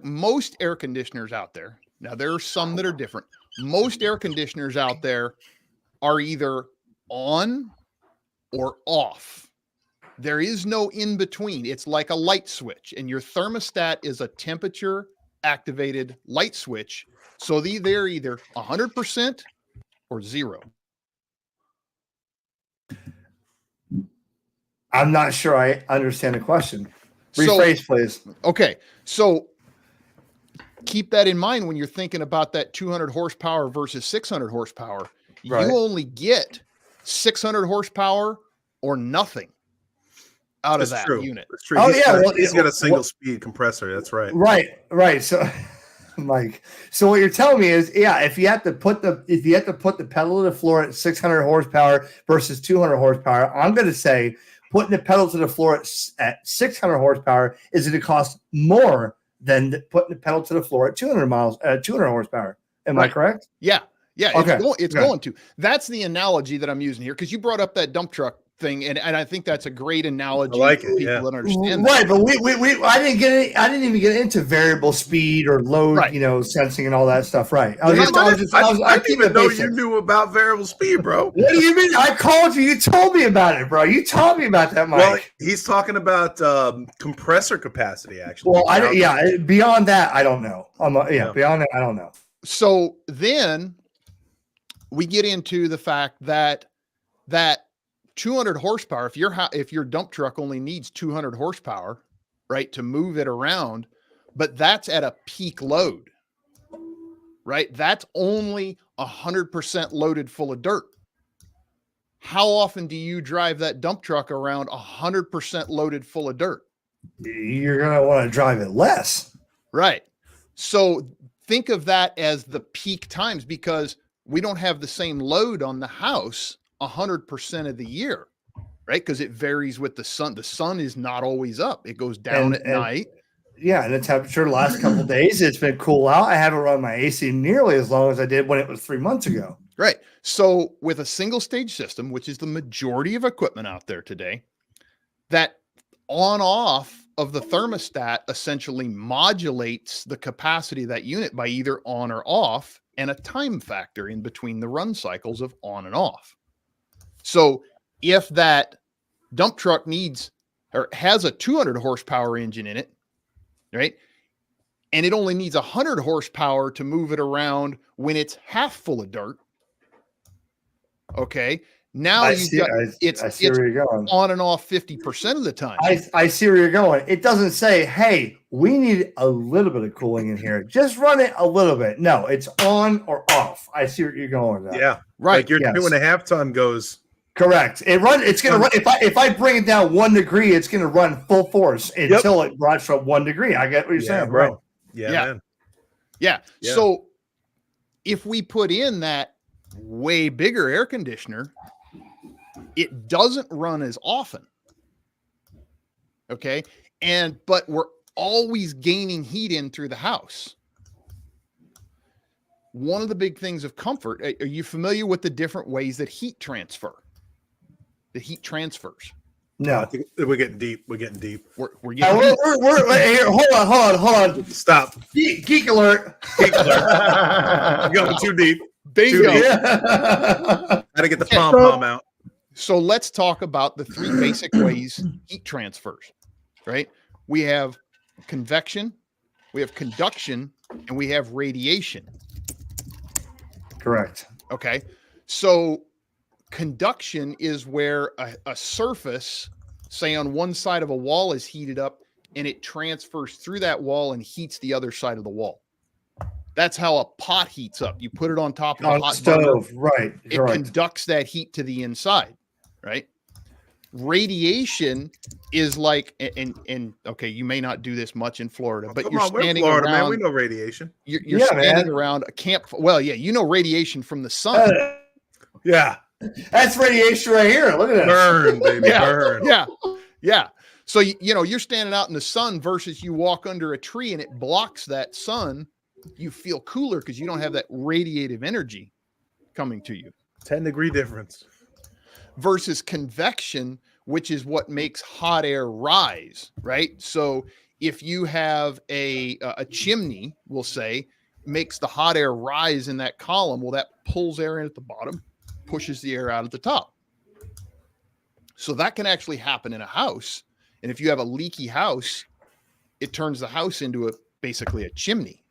S2: most air conditioners out there. Now, there are some that are different. Most air conditioners out there are either on or off. There is no in between. It's like a light switch, and your thermostat is a temperature activated light switch. So they're either 100% or 0.
S4: I'm not sure I understand the question. Rephrase, please.
S2: Okay. So keep that in mind when you're thinking about that 200 horsepower versus 600 horsepower. Right. You only get 600 horsepower or nothing out of that unit.
S1: That's true. He's got a single speed compressor. That's right.
S4: Right. So Mike. So what you're telling me is, if you have to put the pedal to the floor at 600 horsepower versus 200 horsepower, I'm going to say putting the pedal to the floor at 600 horsepower is going to cost more than putting the pedal to the floor at 200 horsepower. Am I correct?
S2: Yeah.
S4: Okay.
S2: It's going to. That's the analogy that I'm using here, because you brought up that dump truck thing, and I think that's a great analogy for people that understand.
S4: Right, but I didn't even get into variable speed or load, sensing and all that stuff. Right.
S1: I didn't even know you knew about variable speed, bro.
S4: What do you mean? I called you. You told me about it, bro. You told me about that, Mike.
S1: Well, he's talking about compressor capacity, actually.
S4: Well, beyond that, I don't know. Beyond that, I don't know.
S2: So then we get into the fact that 200 horsepower, if your dump truck only needs 200 horsepower, right, to move it around, but that's at a peak load, right? That's only 100% loaded full of dirt. How often do you drive that dump truck around 100% loaded full of dirt?
S4: You're going to want to drive it less.
S2: Right. So think of that as the peak times, because we don't have the same load on the house 100% of the year, right? Because it varies with the sun. The sun is not always up. It goes down at night.
S4: Yeah, and the temperature the last couple of days, it's been cool out. I haven't run my AC nearly as long as I did when it was 3 months ago.
S2: Right. So with a single stage system, which is the majority of equipment out there today, that on off of the thermostat essentially modulates the capacity of that unit by either on or off, and a time factor in between the run cycles of on and off. So if that dump truck needs or has a 200 horsepower engine in it, right, and it only needs 100 horsepower to move it around when it's half full of dirt, okay, now
S4: I see where you're going.
S2: On and off 50% of the time.
S4: I see where you're going. It doesn't say, hey, we need a little bit of cooling in here. Just run it a little bit. No, it's on or off. I see where you're going with that.
S1: Yeah.
S2: Right.
S1: Like your 2.5 ton goes.
S4: Correct. It's gonna run. If I bring it down 1 degree, it's gonna run full force until it runs from 1 degree. I get what you're saying,
S1: bro.
S4: right?
S1: Yeah,
S2: man.
S1: Yeah.
S2: So if we put in that way bigger air conditioner, it doesn't run as often. Okay. But we're always gaining heat in through the house. One of the big things of comfort, are you familiar with the different ways that heat transfers?
S1: No, I think we're getting deep. We're getting deep.
S2: We're getting deep.
S4: Here, hold on.
S1: Stop.
S4: Geek alert.
S1: I'm going too deep.
S2: Bingo.
S1: Gotta get the pom-pom out.
S2: So let's talk about the 3 basic ways heat transfers, right? We have convection, we have conduction, and we have radiation.
S4: Correct.
S2: Okay. So conduction is where a surface, say on one side of a wall, is heated up and it transfers through that wall and heats the other side of the wall. That's how a pot heats up. You put it on top of a hot
S4: stove,
S2: burner,
S4: right?
S2: It conducts that heat to the inside, right? Radiation is like, and okay, you may not do this much in Florida, but you're standing
S1: Florida,
S2: around.
S1: man. We know radiation.
S2: You're standing around a camp. Well, yeah, you know radiation from the sun.
S1: Yeah,
S4: that's radiation right here. Look at that.
S1: Burn, baby, burn.
S2: Yeah. So you know you're standing out in the sun versus you walk under a tree and it blocks that sun. You feel cooler because you don't have that radiative energy coming to you.
S1: 10-degree difference.
S2: Versus convection, which is what makes hot air rise, right? So if you have a chimney, we'll say, makes the hot air rise in that column, well, that pulls air in at the bottom, pushes the air out at the top. So that can actually happen in a house. And if you have a leaky house, it turns the house into basically a chimney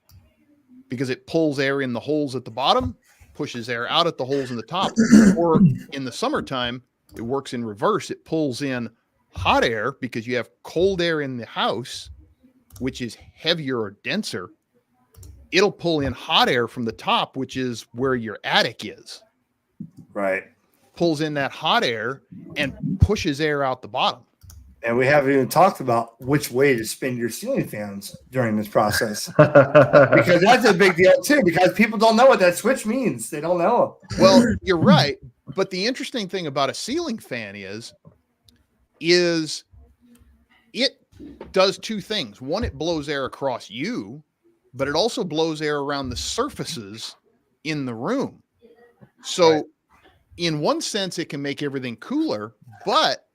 S2: because it pulls air in the holes at the bottom, pushes air out at the holes in the top. Or in the summertime, it works in reverse. It pulls in hot air because you have cold air in the house, which is heavier or denser. It'll pull in hot air from the top, which is where your attic is.
S4: Right.
S2: Pulls in that hot air and pushes air out the bottom.
S4: And we haven't even talked about which way to spin your ceiling fans during this process. Because that's a big deal too, because people don't know what that switch means. They don't know.
S2: Well, you're right. But the interesting thing about a ceiling fan is it does 2 things. One, it blows air across you, but it also blows air around the surfaces in the room. So in one sense, it can make everything cooler, but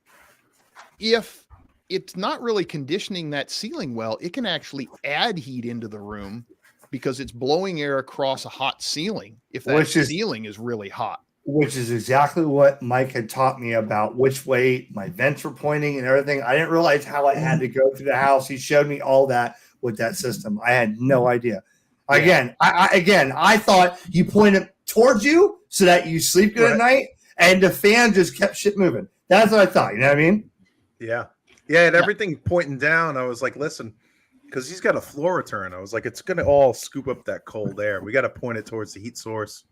S2: if it's not really conditioning that ceiling well, it can actually add heat into the room because it's blowing air across a hot ceiling if that ceiling is really hot.
S4: Which is exactly what Mike had taught me about which way my vents were pointing and everything. I didn't realize how I had to go through the house. He showed me all that with that system. I had no idea. Again, I thought you point it towards you so that you sleep good at night, and the fan just kept shit moving. That's what I thought. You know what I mean?
S1: Yeah. Yeah. And everything pointing down, I was like, listen, because he's got a floor return. I was like, it's going to all scoop up that cold air. We got to point it towards the heat source.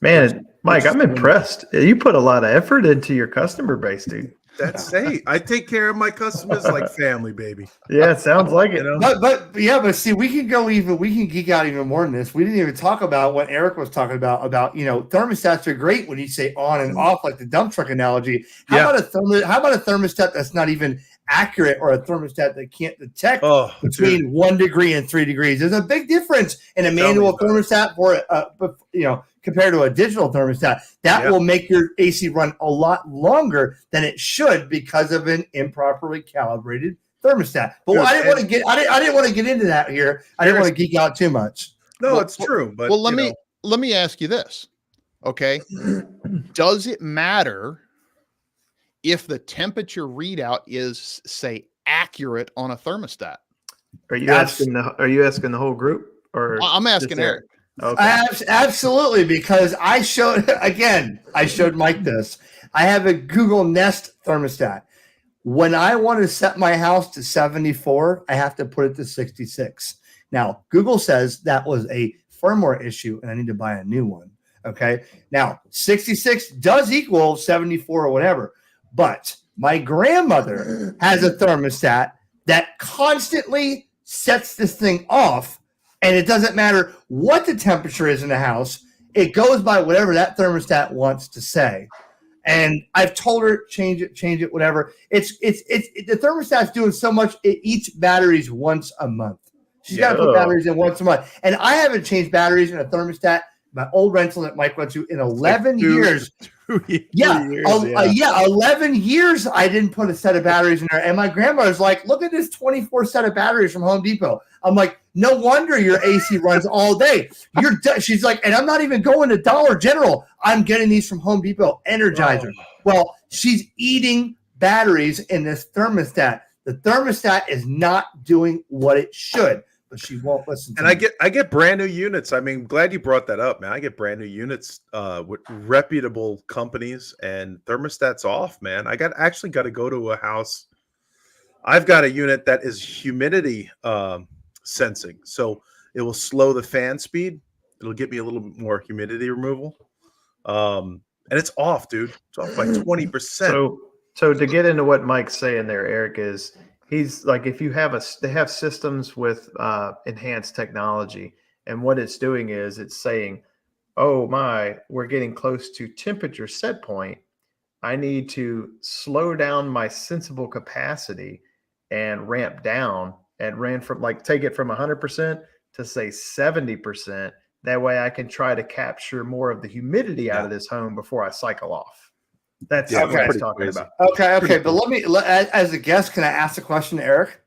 S3: Man, Mike, I'm impressed. You put a lot of effort into your customer base, dude.
S1: That's hey, I take care of my customers like family, baby.
S3: Yeah, it sounds like it.
S1: You know?
S4: But see, we can geek out even more than this. We didn't even talk about what Eric was talking about thermostats are great when you say on and off, like the dump truck analogy. How about a thermostat that's not even accurate, or a thermostat that can't detect between 1 degree and 3 degrees? There's a big difference in a manual thermostat compared to a digital thermostat. That will make your AC run a lot longer than it should because of an improperly calibrated thermostat. But I didn't want to get into that here. I didn't want to geek out too much.
S1: No, it's true. But
S2: let me ask you this. Okay. Does it matter if the temperature readout is, say, accurate on a thermostat?
S3: Are you asking the whole group, or
S2: I'm asking Eric?
S4: Okay. Absolutely, because I showed Mike this. I have a Google Nest thermostat. When I want to set my house to 74, I have to put it to 66. Now, Google says that was a firmware issue and I need to buy a new one. Okay. Now, 66 does equal 74 or whatever, but my grandmother has a thermostat that constantly sets this thing off. And it doesn't matter what the temperature is in the house. It goes by whatever that thermostat wants to say. And I've told her, change it, whatever. The thermostat's doing so much, it eats batteries once a month. She's got to put batteries in once a month. And I haven't changed batteries in a thermostat, my old rental that Mike went to, in 11 years. 11 years I didn't put a set of batteries in there. And my grandmother's like, look at this 24 set of batteries from Home Depot. I'm like, no wonder your AC runs all day. She's like, and I'm not even going to Dollar General. I'm getting these from Home Depot Energizer. Well, she's eating batteries in this thermostat. The thermostat is not doing what it should, but she won't listen to
S1: me.
S4: And
S1: I get brand new units. I mean, glad you brought that up, man. I get brand new units with reputable companies, and thermostats off, man. I actually got to go to a house. I've got a unit that is humidity sensing, so it will slow the fan speed. It'll get me a little bit more humidity removal, and it's off, dude. It's off by 20%.
S3: So to get into what Mike's saying there, Eric, is he's like, if you have they have systems with enhanced technology, and what it's doing is it's saying, oh my, we're getting close to temperature set point. I need to slow down my sensible capacity and ramp down, and take it from 100% to say 70%. That way I can try to capture more of the humidity out of this home before I cycle off. That's what he's talking about.
S4: Okay. But as a guest, can I ask a question to Eric?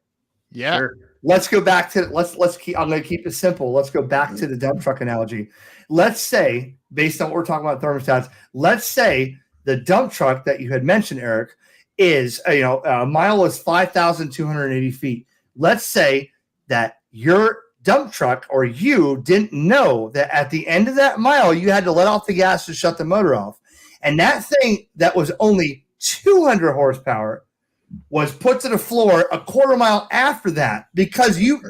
S2: Yeah.
S3: Sure.
S4: Let's go back to I'm going to keep it simple. Let's go back to the dump truck analogy. Let's say, based on what we're talking about thermostats, let's say the dump truck that you had mentioned, Eric, is a mile is 5,280 feet. Let's say that your dump truck, or you, didn't know that at the end of that mile you had to let off the gas to shut the motor off, and that thing that was only 200 horsepower was put to the floor a quarter mile after that, because you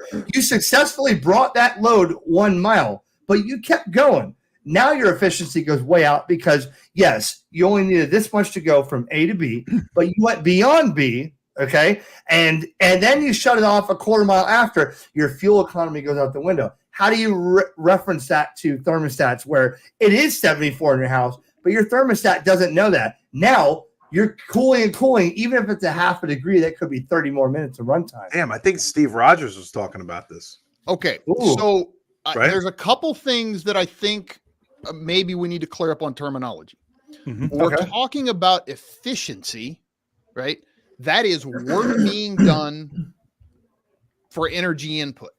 S4: successfully brought that load 1 mile, but you kept going. Now your efficiency goes way out, because yes, you only needed this much to go from A to B, but you went beyond B. Okay. And then you shut it off a quarter mile after. Your fuel economy goes out the window. How do you reference that to thermostats where it is 74 in your house, but your thermostat doesn't know that? Now you're cooling, even if it's a half a degree, that could be 30 more minutes of runtime.
S1: Damn, I think Steve Rogers was talking about this.
S2: Okay. Ooh. So there's a couple things that I think maybe we need to clear up on terminology. Mm-hmm. We're talking about efficiency, right? That is work being done for energy input.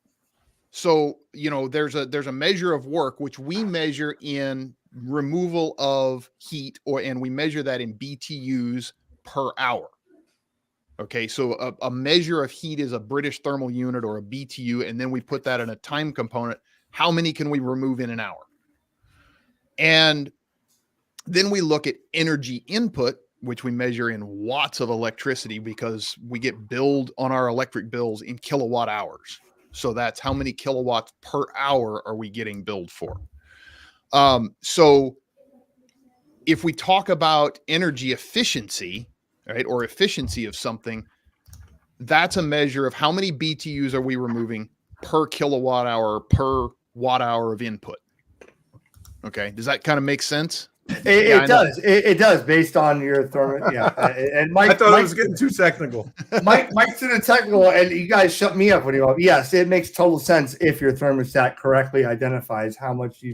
S2: So, there's a measure of work which we measure in removal of heat, and we measure that in BTUs per hour. Okay, so a measure of heat is a British thermal unit, or a BTU, and then we put that in a time component. How many can we remove in an hour? And then we look at energy input, which we measure in watts of electricity, because we get billed on our electric bills in kilowatt hours. So that's how many kilowatts per hour are we getting billed for. So if we talk about energy efficiency, right, or efficiency of something, that's a measure of how many BTUs are we removing per kilowatt hour, per watt hour of input. Okay. Does that kind of make sense?
S4: It does. It does based on your thermal. Yeah. And Mike,
S1: I thought it was getting too technical.
S4: Mike's in the technical, and you guys shut me up when you go. Yes, it makes total sense if your thermostat correctly identifies how much you.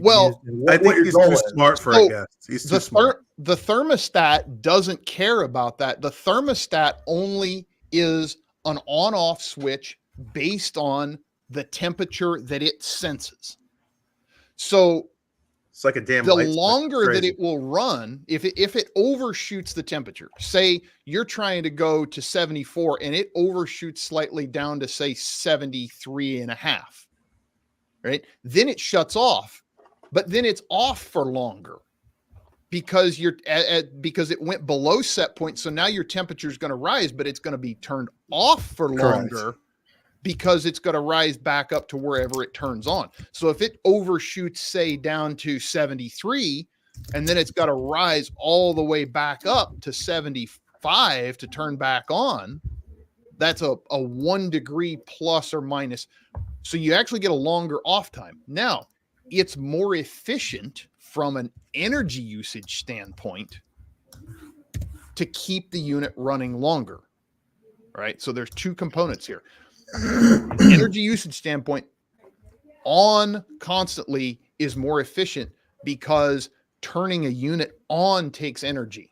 S1: I think he's too smart for a guest. He's too smart.
S2: The thermostat doesn't care about that. The thermostat only is an on-off switch based on the temperature that it senses. So
S1: it's like a damn
S2: the longer that it will run, if it overshoots the temperature, say you're trying to go to 74 and it overshoots slightly down to say 73.5, right? Then it shuts off, but then it's off for longer because because it went below set point. So now your temperature is going to rise, but it's going to be turned off for longer. Because it's going to rise back up to wherever it turns on. So if it overshoots, say, down to 73, and then it's got to rise all the way back up to 75 to turn back on, that's a 1 degree plus or minus. So you actually get a longer off time. Now, it's more efficient from an energy usage standpoint to keep the unit running longer, right? So there's two components here. Energy usage standpoint, on constantly is more efficient because turning a unit on takes energy,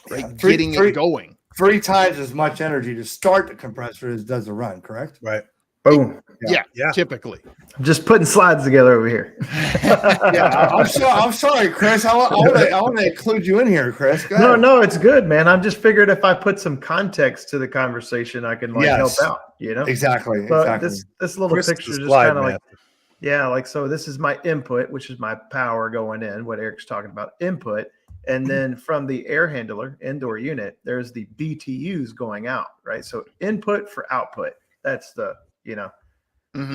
S2: right?
S4: Yeah,
S2: getting it going.
S4: 3 times as much energy to start the compressor as does a run, correct?
S1: Right.
S3: Boom.
S2: Yeah. Typically.
S3: I'm just putting slides together over here.
S4: Yeah, I'm sorry, Chris. I want to include you in here, Chris.
S3: No, it's good, man. I'm just figured if I put some context to the conversation, I can help out.
S4: Exactly.
S3: This little
S1: Chris
S3: picture is just kind of like, so this is my input, which is my power going in, what Eric's talking about, input. And then from the air handler indoor unit, there's the BTUs going out, right? So input for output. That's the,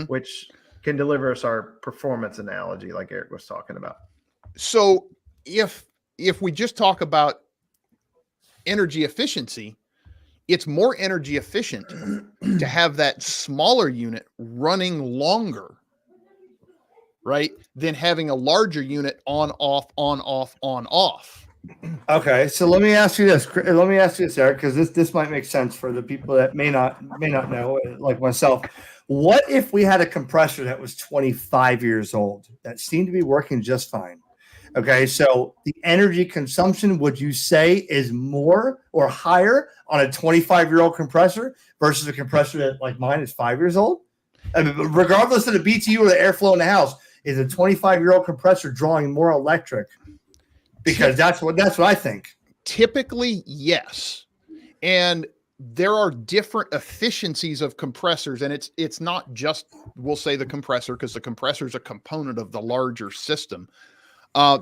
S3: which can deliver us our performance analogy like Eric was talking about.
S2: So if we just talk about energy efficiency, it's more energy efficient to have that smaller unit running longer, right, than having a larger unit on, off, on, off, on, off.
S4: Okay, so let me ask you this. Eric, because this might make sense for the people that may not know, like myself. What if we had a compressor that was 25 years old that seemed to be working just fine? Okay, so the energy consumption, would you say, is more or higher on a 25-year-old compressor versus a compressor that, like mine, is 5 years old? I mean, regardless of the BTU or the airflow in the house, is a 25-year-old compressor drawing more electric? Because that's what I think.
S2: Typically, yes. And there are different efficiencies of compressors, and it's not just, we'll say, the compressor, because the compressor is a component of the larger system.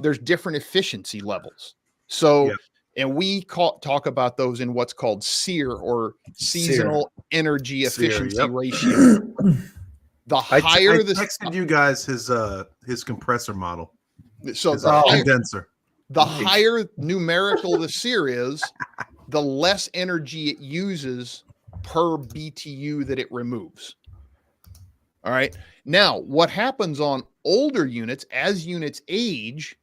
S2: There's different efficiency levels. So, and we talk about those in what's called SEER, or seasonal energy efficiency ratio. The higher
S1: I texted you guys his compressor model.
S2: So
S1: the condenser.
S2: The higher numerical the SEER is, the less energy it uses per BTU that it removes. All right. Now, what happens on older units, as units age,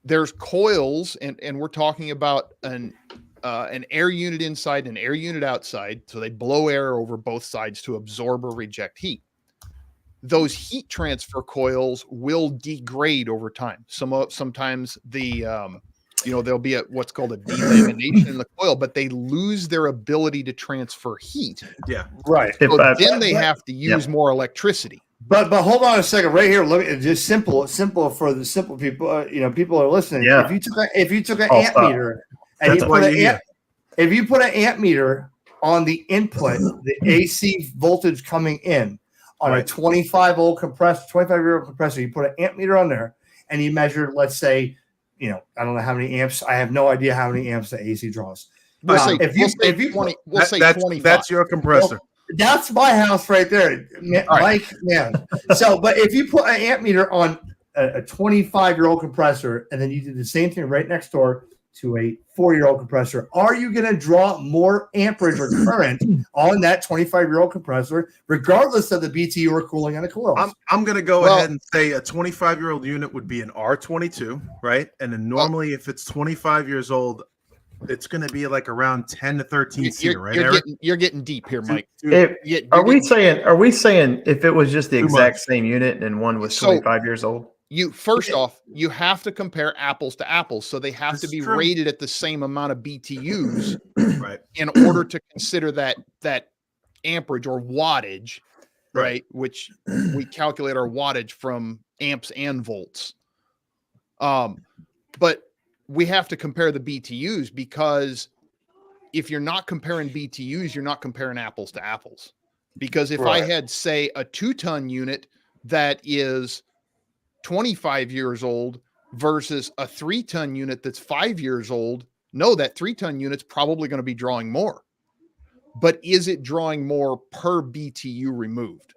S2: there's coils, and we're talking about an air unit inside and an air unit outside. So they blow air over both sides to absorb or reject heat. Those heat transfer coils will degrade over time. Sometimes there'll be what's called a delamination in the coil, but they lose their ability to transfer heat.
S1: Yeah,
S4: right.
S2: So then they have to use more electricity.
S4: But hold on a second, right here. Look, just simple for the simple people. People are listening.
S3: Yeah.
S4: If you took an amp meter and if you put an amp meter on the input, the AC voltage coming in on a 25-year-old compressor, you put an amp meter on there and you measure, let's say, I don't know how many amps. I have no idea how many amps the AC draws.
S2: We'll say 25.
S1: That's your compressor.
S4: Well, that's my house right there, Mike. Man. So, but if you put an amp meter on a 25-year-old compressor, and then you did the same thing right next door to a 4-year-old compressor, are you going to draw more amperage or current on that 25-year-old compressor, regardless of the BTU or cooling on the coils?
S1: I'm going to go ahead and say a 25-year-old unit would be an R22, right? And then normally if it's 25 years old, it's going to be like around 10 to 13 SEER, right, Eric?
S2: You're getting deep here, Mike.
S3: Are we saying if it was just the exact same unit and one was 25 years old?
S2: First off, you have to compare apples to apples. So they have to be rated at the same amount of BTUs
S1: right,
S2: in order to consider that amperage or wattage, right? Which we calculate our wattage from amps and volts. But we have to compare the BTUs, because if you're not comparing BTUs, you're not comparing apples to apples. Because if I had, say, a 2-ton unit that is 25 years old versus a 3-ton unit that's 5 years old, no, that 3-ton unit's probably going to be drawing more. But is it drawing more per BTU removed?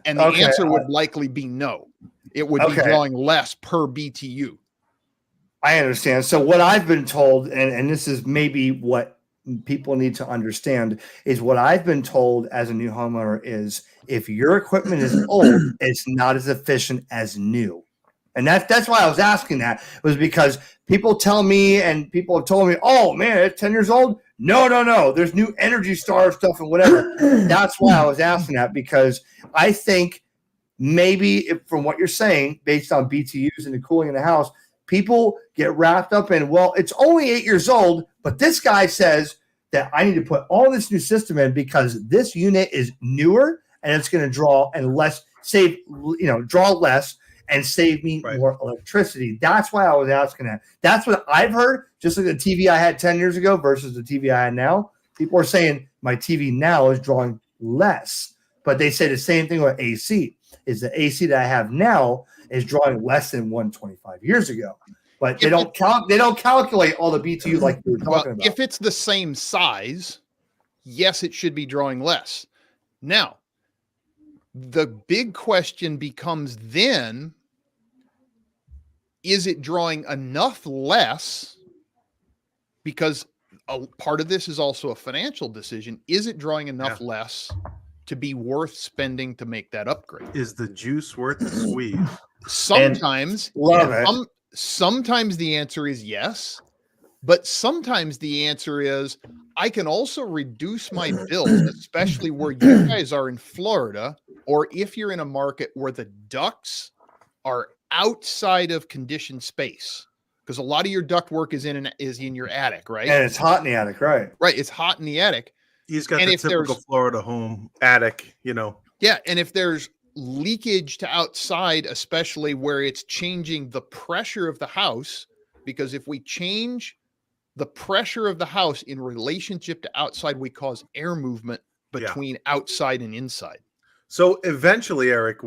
S2: And the answer would likely be no. It would be drawing less per BTU.
S4: I understand. So what I've been told, and this is maybe what people need to understand, is what I've been told as a new homeowner is if your equipment is old, it's not as efficient as new. And that's why I was asking that, was because people tell me, and people have told me, oh man, it's 10 years old. No. There's new Energy Star stuff and whatever. That's why I was asking that, because I think maybe from what you're saying, based on BTUs and the cooling in the house, people get wrapped up in, well, it's only 8 years old, but this guy says that I need to put all this new system in because this unit is newer and it's going to draw less and save me more electricity. That's why I was asking that. That's what I've heard, just like the TV I had 10 years ago versus the TV I had now. People are saying my TV now is drawing less, but they say the same thing with AC. Is the AC that I have now is drawing less than 125 years ago. But they don't calculate all the BTU like you were talking about.
S2: If it's the same size, yes, it should be drawing less. Now, the big question becomes then, is it drawing enough less? Because a part of this is also a financial decision. Is it drawing enough less to be worth spending to make that upgrade?
S1: Is the juice worth the squeeze?
S2: Sometimes, sometimes the answer is yes, but sometimes the answer is I can also reduce my bills, especially where you guys are in Florida, or if you're in a market where the ducts are outside of conditioned space, because a lot of your duct work is in your attic, right?
S4: And it's hot in the attic, right?
S2: Right, it's hot in the attic.
S1: He's got the typical Florida home attic,
S2: Yeah, and if there's leakage to outside, especially where it's changing the pressure of the house, because if we change the pressure of the house in relationship to outside, we cause air movement between outside and inside.
S1: So eventually, Eric,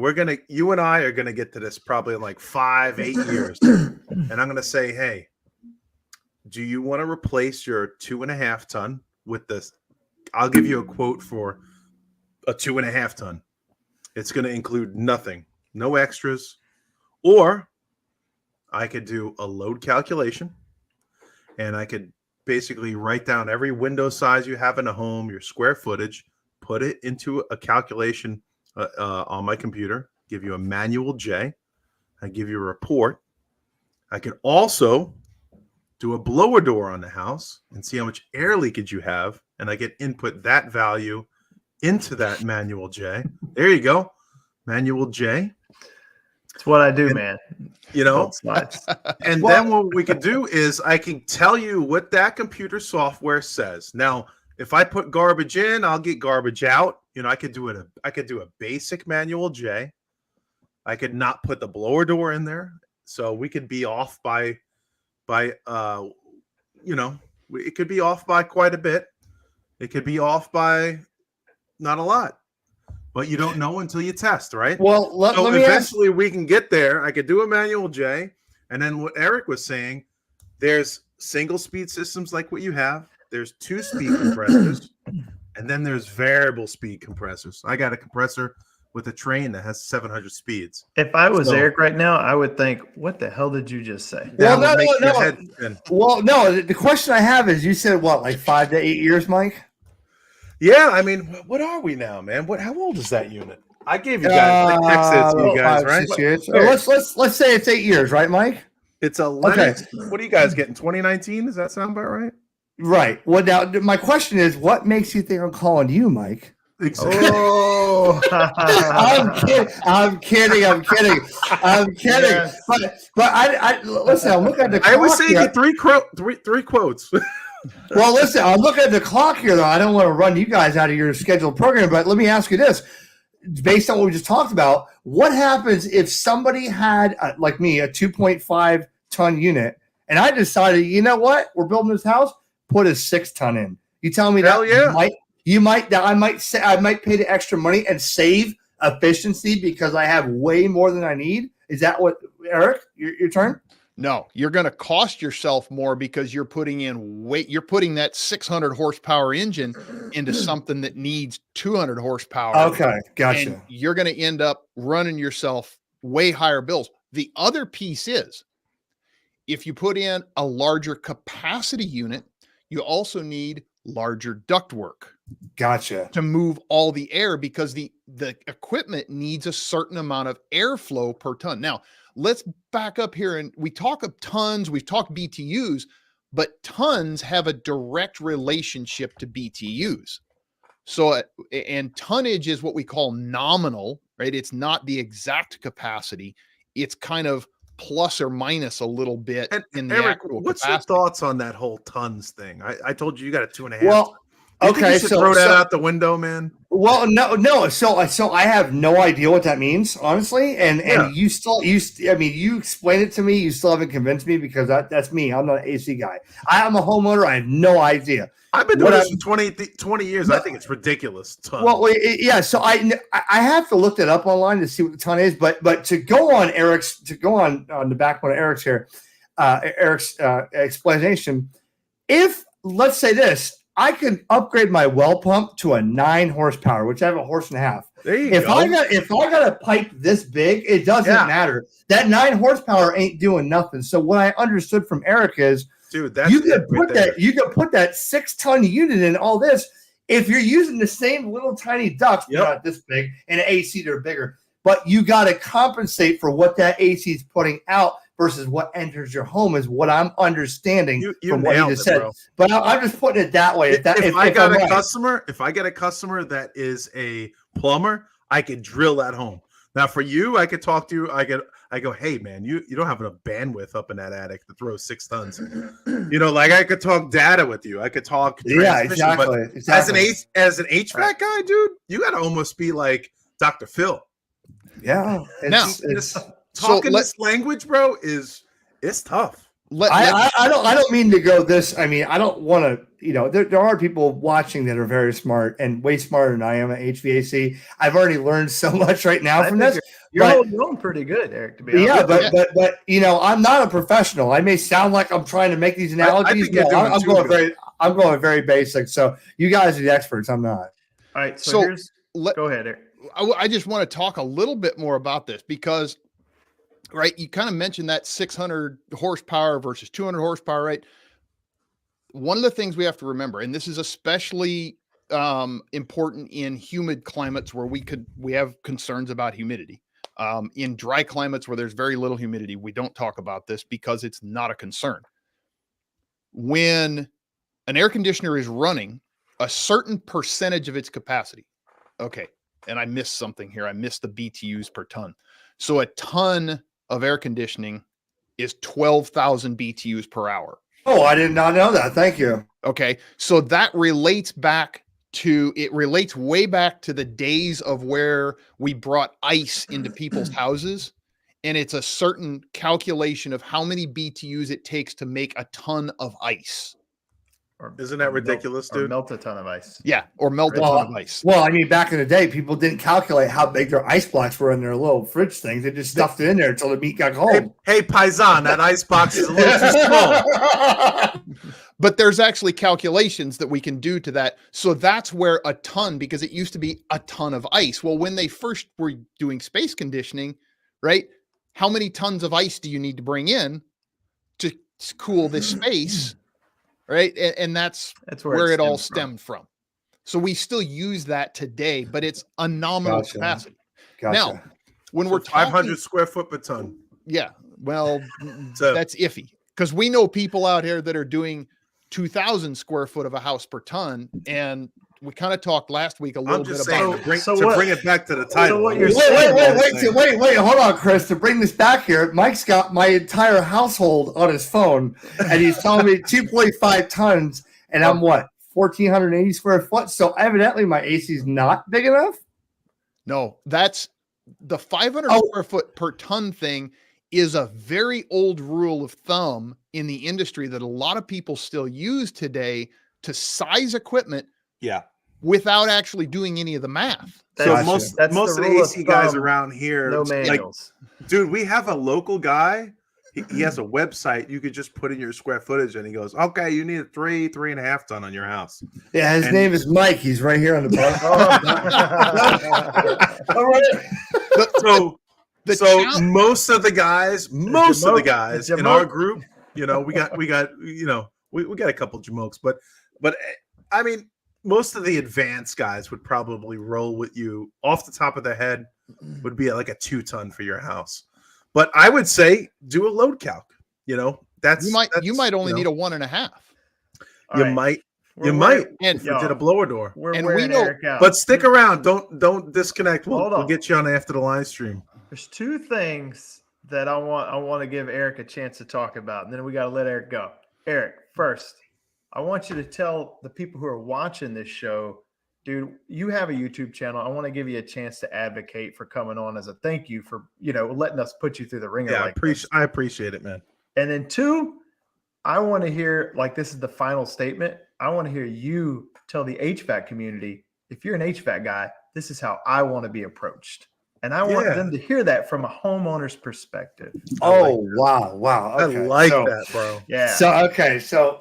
S1: you and I are gonna get to this probably in like 5-8 years, and I'm gonna say, hey, do you want to replace your 2.5 ton with this? I'll give you a quote for a 2.5 ton. It's going to include nothing, no extras, or I could do a load calculation, and I could basically write down every window size you have in a home, your square footage, put it into a calculation on my computer, give you a manual J, I give you a report. I could also do a blower door on the house and see how much air leakage you have, and I get input that value into that manual J. There you go. Manual J.
S3: It's what I do, man.
S1: And then what we could do is I can tell you what that computer software says. Now, if I put garbage in, I'll get garbage out. I could do it. I could do a basic manual J. I could not put the blower door in there. So we could be off by it could be off by quite a bit. It could be off by not a lot, but you don't know until you test, right?
S4: Well,
S1: eventually we can get there. I could do a manual J, and then what Eric was saying, there's single speed systems like what you have. There's 2-speed compressors, and then there's variable speed compressors. I got a compressor with a train that has 700 speeds.
S3: If I was
S1: So-
S3: Eric right now, I would think, "What the hell did you just say?"
S4: Well,
S1: That would make your
S4: no.
S1: head spin.
S4: Well, no. The question I have is, you said what, like 5 to 8 years, Mike?
S1: Yeah, I mean, what are we now, man? How old is that unit? I gave you guys, I texted it to you guys,
S4: 5,
S1: right?
S4: 6 years. Let's say it's 8 years, right, Mike?
S1: It's a Lennox. What are you guys getting? 2019? Does that sound about right?
S4: Right. Well, now my question is, what makes you think I'm calling you, Mike?
S1: Exactly.
S3: Oh,
S4: I'm kidding.
S3: Yes.
S4: But I listen. I'm looking at the clock.
S1: I always say
S4: here.
S1: get three quotes.
S4: Well, listen. I'm looking at the clock here, though. I don't want to run you guys out of your scheduled program, but let me ask you this: based on what we just talked about, what happens if somebody had, like me, a 2.5 ton unit, and I decided, you know what, we're building this house, put a 6 ton in. You tell me
S1: Hell
S4: that
S1: yeah.
S4: I might pay the extra money and save efficiency because I have way more than I need. Is that what, Eric? Your turn?
S2: No, you're going to cost yourself more because you're putting in weight. You're putting that 600 horsepower engine into something that needs 200 horsepower.
S4: Okay, gotcha.
S2: And you're going to end up running yourself way higher bills. The other piece is, if you put in a larger capacity unit, you also need larger ductwork
S4: Gotcha.
S2: to move all the air, because the equipment needs a certain amount of airflow per ton. Now, let's back up here, and we talk of tons, we've talked BTUs, but tons have a direct relationship to BTUs. So, and tonnage is what we call nominal, right? It's not the exact capacity. It's kind of plus or minus a little bit in the
S1: Eric,
S2: actual
S1: what's
S2: capacity.
S1: your thoughts on that whole tons thing? I told you got a 2.5.
S4: Well,
S1: Do you think
S4: okay,
S1: you should throw that out the window, man.
S4: Well, no. So I have no idea what that means, honestly. And
S1: Yeah.
S4: you explained it to me. You still haven't convinced me, because that's me. I'm not an AC guy. I'm a homeowner. I have no idea.
S1: I've been doing this for 20 years. I think it's ridiculous. Ton.
S4: Well, yeah. So I have to look that up online to see what the ton is. But to go on the back one of Eric's here, Eric's explanation. If, let's say this, I could upgrade my well pump to a 9 horsepower, which I have a horse and a half.
S1: there you
S4: If
S1: go.
S4: I got a pipe this big, it doesn't matter. That 9 horsepower ain't doing nothing. So what I understood from Eric is,
S1: Dude, that's
S4: you could
S1: it right there.
S4: you could put that 6 ton unit in all this. If you're using the same little tiny ducts, they're not this big, and an AC they're bigger, but you got to compensate for what that AC is putting out versus what enters your home, is what I'm understanding
S1: You
S4: from what you
S1: nailed
S4: just
S1: it,
S4: said.
S1: bro.
S4: But I'm just putting it that way.
S1: If I got a customer, if I get a customer that is a plumber, I could drill that home. Now for you, I could talk to you. I go, hey man, you don't have enough bandwidth up in that attic to throw 6 tons. Like I could talk data with you. I could talk.
S4: Yeah,
S1: Exactly.
S4: exactly.
S1: As an HVAC guy, dude, you got to almost be like Dr. Phil.
S4: Yeah.
S1: Talking this language, bro, it's tough.
S4: I don't mean to go this. I mean, I don't want to, there are people watching that are very smart and way smarter than I am at HVAC. I've already learned so much right now from this.
S3: You're holding on pretty good, Eric, to be honest.
S4: Yeah, but I'm not a professional. I may sound like I'm trying to make these analogies. I'm going very basic. So you guys are the experts. I'm not.
S3: All right. So go ahead, Eric.
S2: I just want to talk a little bit more about this because, right, you kind of mentioned that 600 horsepower versus 200 horsepower, right? One of the things we have to remember, and this is especially important in humid climates where we have concerns about humidity. In dry climates where there's very little humidity, we don't talk about this because it's not a concern. When an air conditioner is running a certain percentage of its capacity, okay, and I missed something here. I missed the BTUs per ton. So a ton of air conditioning is 12,000 BTUs per hour.
S4: Oh, I did not know that. Thank you.
S2: Okay. So that relates way back to the days of where we brought ice into people's houses. And it's a certain calculation of how many BTUs it takes to make a ton of ice.
S1: Isn't that ridiculous, dude?
S3: Or melt a ton of ice.
S2: Yeah. Or melt a ton of ice.
S4: Well, I mean, back in the day, people didn't calculate how big their ice blocks were in their little fridge things. They just stuffed it in there until the meat got cold.
S1: Hey, Paisan, that ice box is a little too small.
S2: But there's actually calculations that we can do to that. So that's where a ton, because it used to be a ton of ice. Well, when they first were doing space conditioning, right? How many tons of ice do you need to bring in to cool this space? Right. And that's where it all stemmed from. So we still use that today, but it's a nominal capacity. Now, when we're talking
S1: 500 square foot per ton.
S2: Yeah. Well, that's iffy, because we know people out here that are doing 2,000 square foot of a house per ton. And we kind of talked last week a little bit about
S1: to bring it back to the title.
S3: So what you're saying,
S4: wait, hold on, Chris. To bring this back here, Mike's got my entire household on his phone, and he's telling me 2.5 tons, and I'm what, 1,480 square foot? So evidently my AC is not big enough?
S2: No, that's the 500 square foot per ton thing is a very old rule of thumb in the industry that a lot of people still use today to size equipment.
S5: Yeah.
S2: Without actually doing any of the math.
S1: So most of the AC guys around here,
S3: no manuals.
S1: Like, dude, we have a local guy. He has a website. You could just put in your square footage, and he goes, "Okay, you need a 3.5 ton on your house."
S4: Yeah, his name is Mike. He's right here on the bottom. All right.
S1: So most of the guys in our group, we got a couple jamokes, but I mean, most of the advanced guys would probably roll with you off the top of their head would be like a 2 ton for your house. But I would say do a load calc. That's
S2: you might only need a 1.5.
S1: You might. And if you did a blower door.
S3: And we know,
S1: but stick around. Don't disconnect. We'll get you on after the live stream.
S3: There's 2 things that I want to give Eric a chance to talk about, and then we got to let Eric go. Eric, first, I want you to tell the people who are watching this show, dude, you have a YouTube channel. I want to give you a chance to advocate for coming on as a thank you for, letting us put you through the ringer.
S1: Yeah, I appreciate it, man.
S3: And then 2, I want to hear, this is the final statement. I want to hear you tell the HVAC community, if you're an HVAC guy, this is how I want to be approached. And I want them to hear that from a homeowner's perspective.
S4: Wow. Okay.
S1: I like that, bro.
S3: Yeah.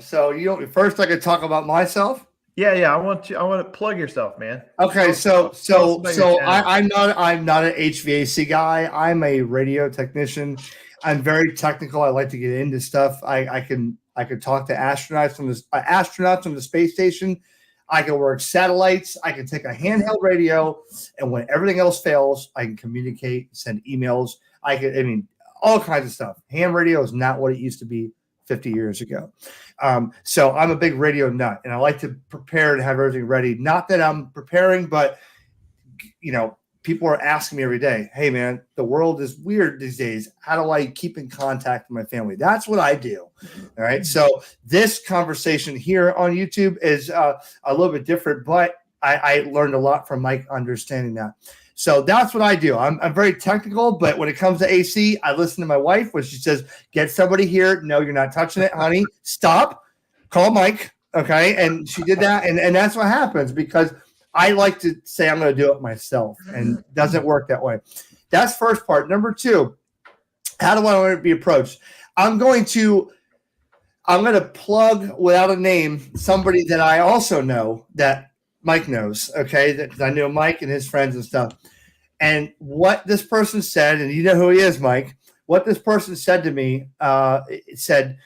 S4: So you first I could talk about myself.
S3: Yeah. I want to plug yourself, man.
S4: Okay. So I'm not an HVAC guy. I'm a radio technician. I'm very technical. I like to get into stuff. I can talk to astronauts from the space station. I can work satellites. I can take a handheld radio, and when everything else fails, I can communicate, send emails. All kinds of stuff. Ham radio is not what it used to be 50 years ago. So I'm a big radio nut, and I like to prepare and have everything ready. Not that I'm preparing, but people are asking me every day, "Hey, man, the world is weird these days. How do I keep in contact with my family?" That's what I do. All right. So this conversation here on YouTube is a little bit different, but I learned a lot from Mike understanding that. So that's what I do. I'm very technical, but when it comes to AC, I listen to my wife when she says, "Get somebody here." "No, you're not touching it, honey. Stop. Call Mike." Okay. And she did that. And that's what happens, because I like to say I'm going to do it myself, and it doesn't work that way. That's first part. Number 2, how do I want to be approached? I'm going to plug, without a name, somebody that I also know that Mike knows, okay? That I know Mike and his friends and stuff. And what this person said, and you know who he is, Mike, what this person said to me, it said,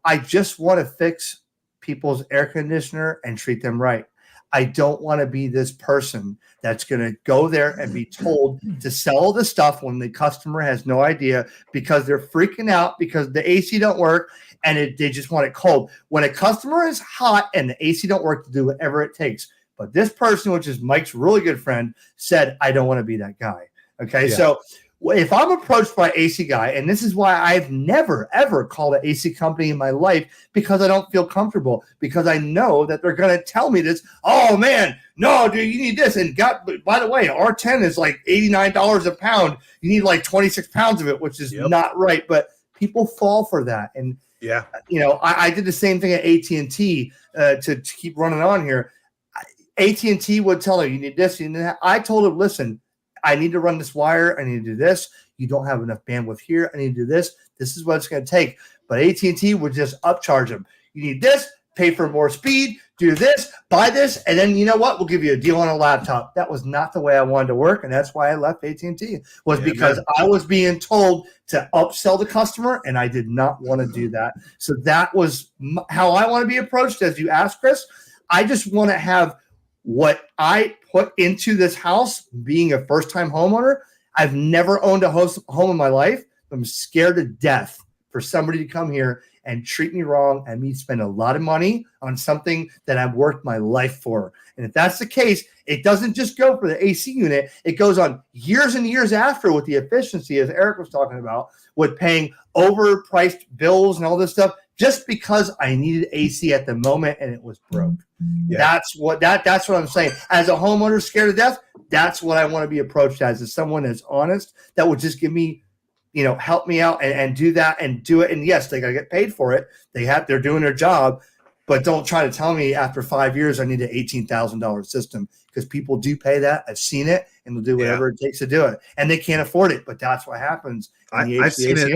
S4: I just want to fix people's air conditioner and treat them right. I don't want to be this person that's going to go there and be told to sell the stuff when the customer has no idea, because they're freaking out because the AC don't work and they just want it cold. When a customer is hot and the AC don't work, to do whatever it takes. But this person, which is Mike's really good friend, said, I don't want to be that guy. Okay. Yeah. So if I'm approached by an AC guy, and this is why I've never, ever called an AC company in my life, because I don't feel comfortable, because I know that they're going to tell me this. "Oh, man, no, dude, you need this." And by the way, R10 is like $89 a pound. You need like 26 pounds of it, which is not right. But people fall for that. And, I did the same thing at AT&T to keep running on here. AT&T would tell her, "You need this, you need that." I told him, "Listen, I need to run this wire. I need to do this. You don't have enough bandwidth here. I need to do this. This is what it's going to take." But AT&T would just upcharge them. "You need this, pay for more speed, do this, buy this, and then you know what? We'll give you a deal on a laptop. That was not the way I wanted to work, and that's why I left AT&T, was because I was being told to upsell the customer, and I did not want to do that. So that was how I want to be approached, as you asked, Chris. I just want to have what I put into this house, being a first-time homeowner. I've never owned a home in my life. I'm scared to death for somebody to come here and treat me wrong and me spend a lot of money on something that I've worked my life for. And if that's the case, it doesn't just go for the AC unit. It goes on years and years after with the efficiency, as Eric was talking about, with paying overpriced bills and all this stuff just because I needed AC at the moment and it was broke. Yeah. That's what I'm saying. As a homeowner scared to death, that's what I want to be approached as someone that's honest, that would just give me, help me out and do that and do it. And yes, they got to get paid for it. They're doing their job, but don't try to tell me after 5 years I need an $18,000 system, because people do pay that. I've seen it, and they'll do whatever it takes to do it, and they can't afford it. But that's what happens.
S1: I've seen it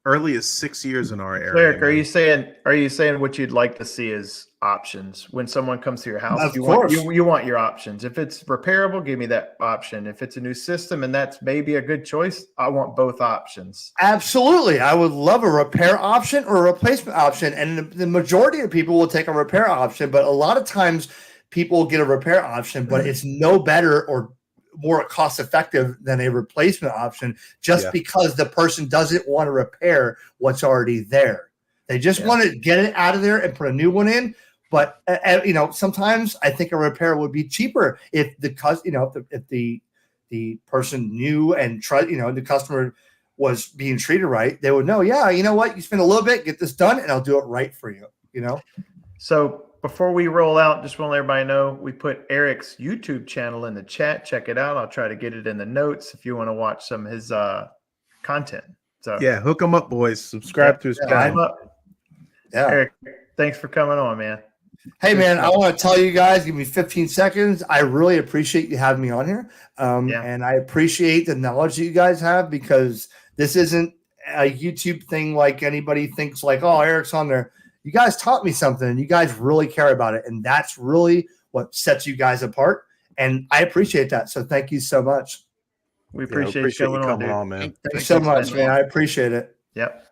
S1: early as 6 years in our area.
S3: Eric, are you saying what you'd like to see is options when someone comes to your house?
S4: Of course.
S3: You want your options. If it's repairable, give me that option. If it's a new system and that's maybe a good choice, I want both options.
S4: Absolutely. I would love a repair option or a replacement option. And the majority of people will take a repair option, but a lot of times people get a repair option, but it's no better or more cost effective than a replacement option, just because the person doesn't want to repair what's already there. They just want to get it out of there and put a new one in. But sometimes I think a repair would be cheaper if the person knew and the customer was being treated right. They would know, you know what, you spend a little bit, get this done, and I'll do it right for you.
S3: So before we roll out, just want to let everybody know we put Eric's YouTube channel in the chat. Check it out. I'll try to get it in the notes if you want to watch some of his content. So
S1: hook them up, boys. Subscribe to his channel.
S3: Eric, thanks for coming on, man.
S4: Hey, man, I want to tell you guys, give me 15 seconds. I really appreciate you having me on here. And I appreciate the knowledge that you guys have, because this isn't a YouTube thing like anybody thinks like, oh, Eric's on there. You guys taught me something, and you guys really care about it. And that's really what sets you guys apart. And I appreciate that. So thank you so much.
S3: We appreciate you coming on,
S1: man.
S4: Thanks so much, man. I appreciate it.
S3: Yep.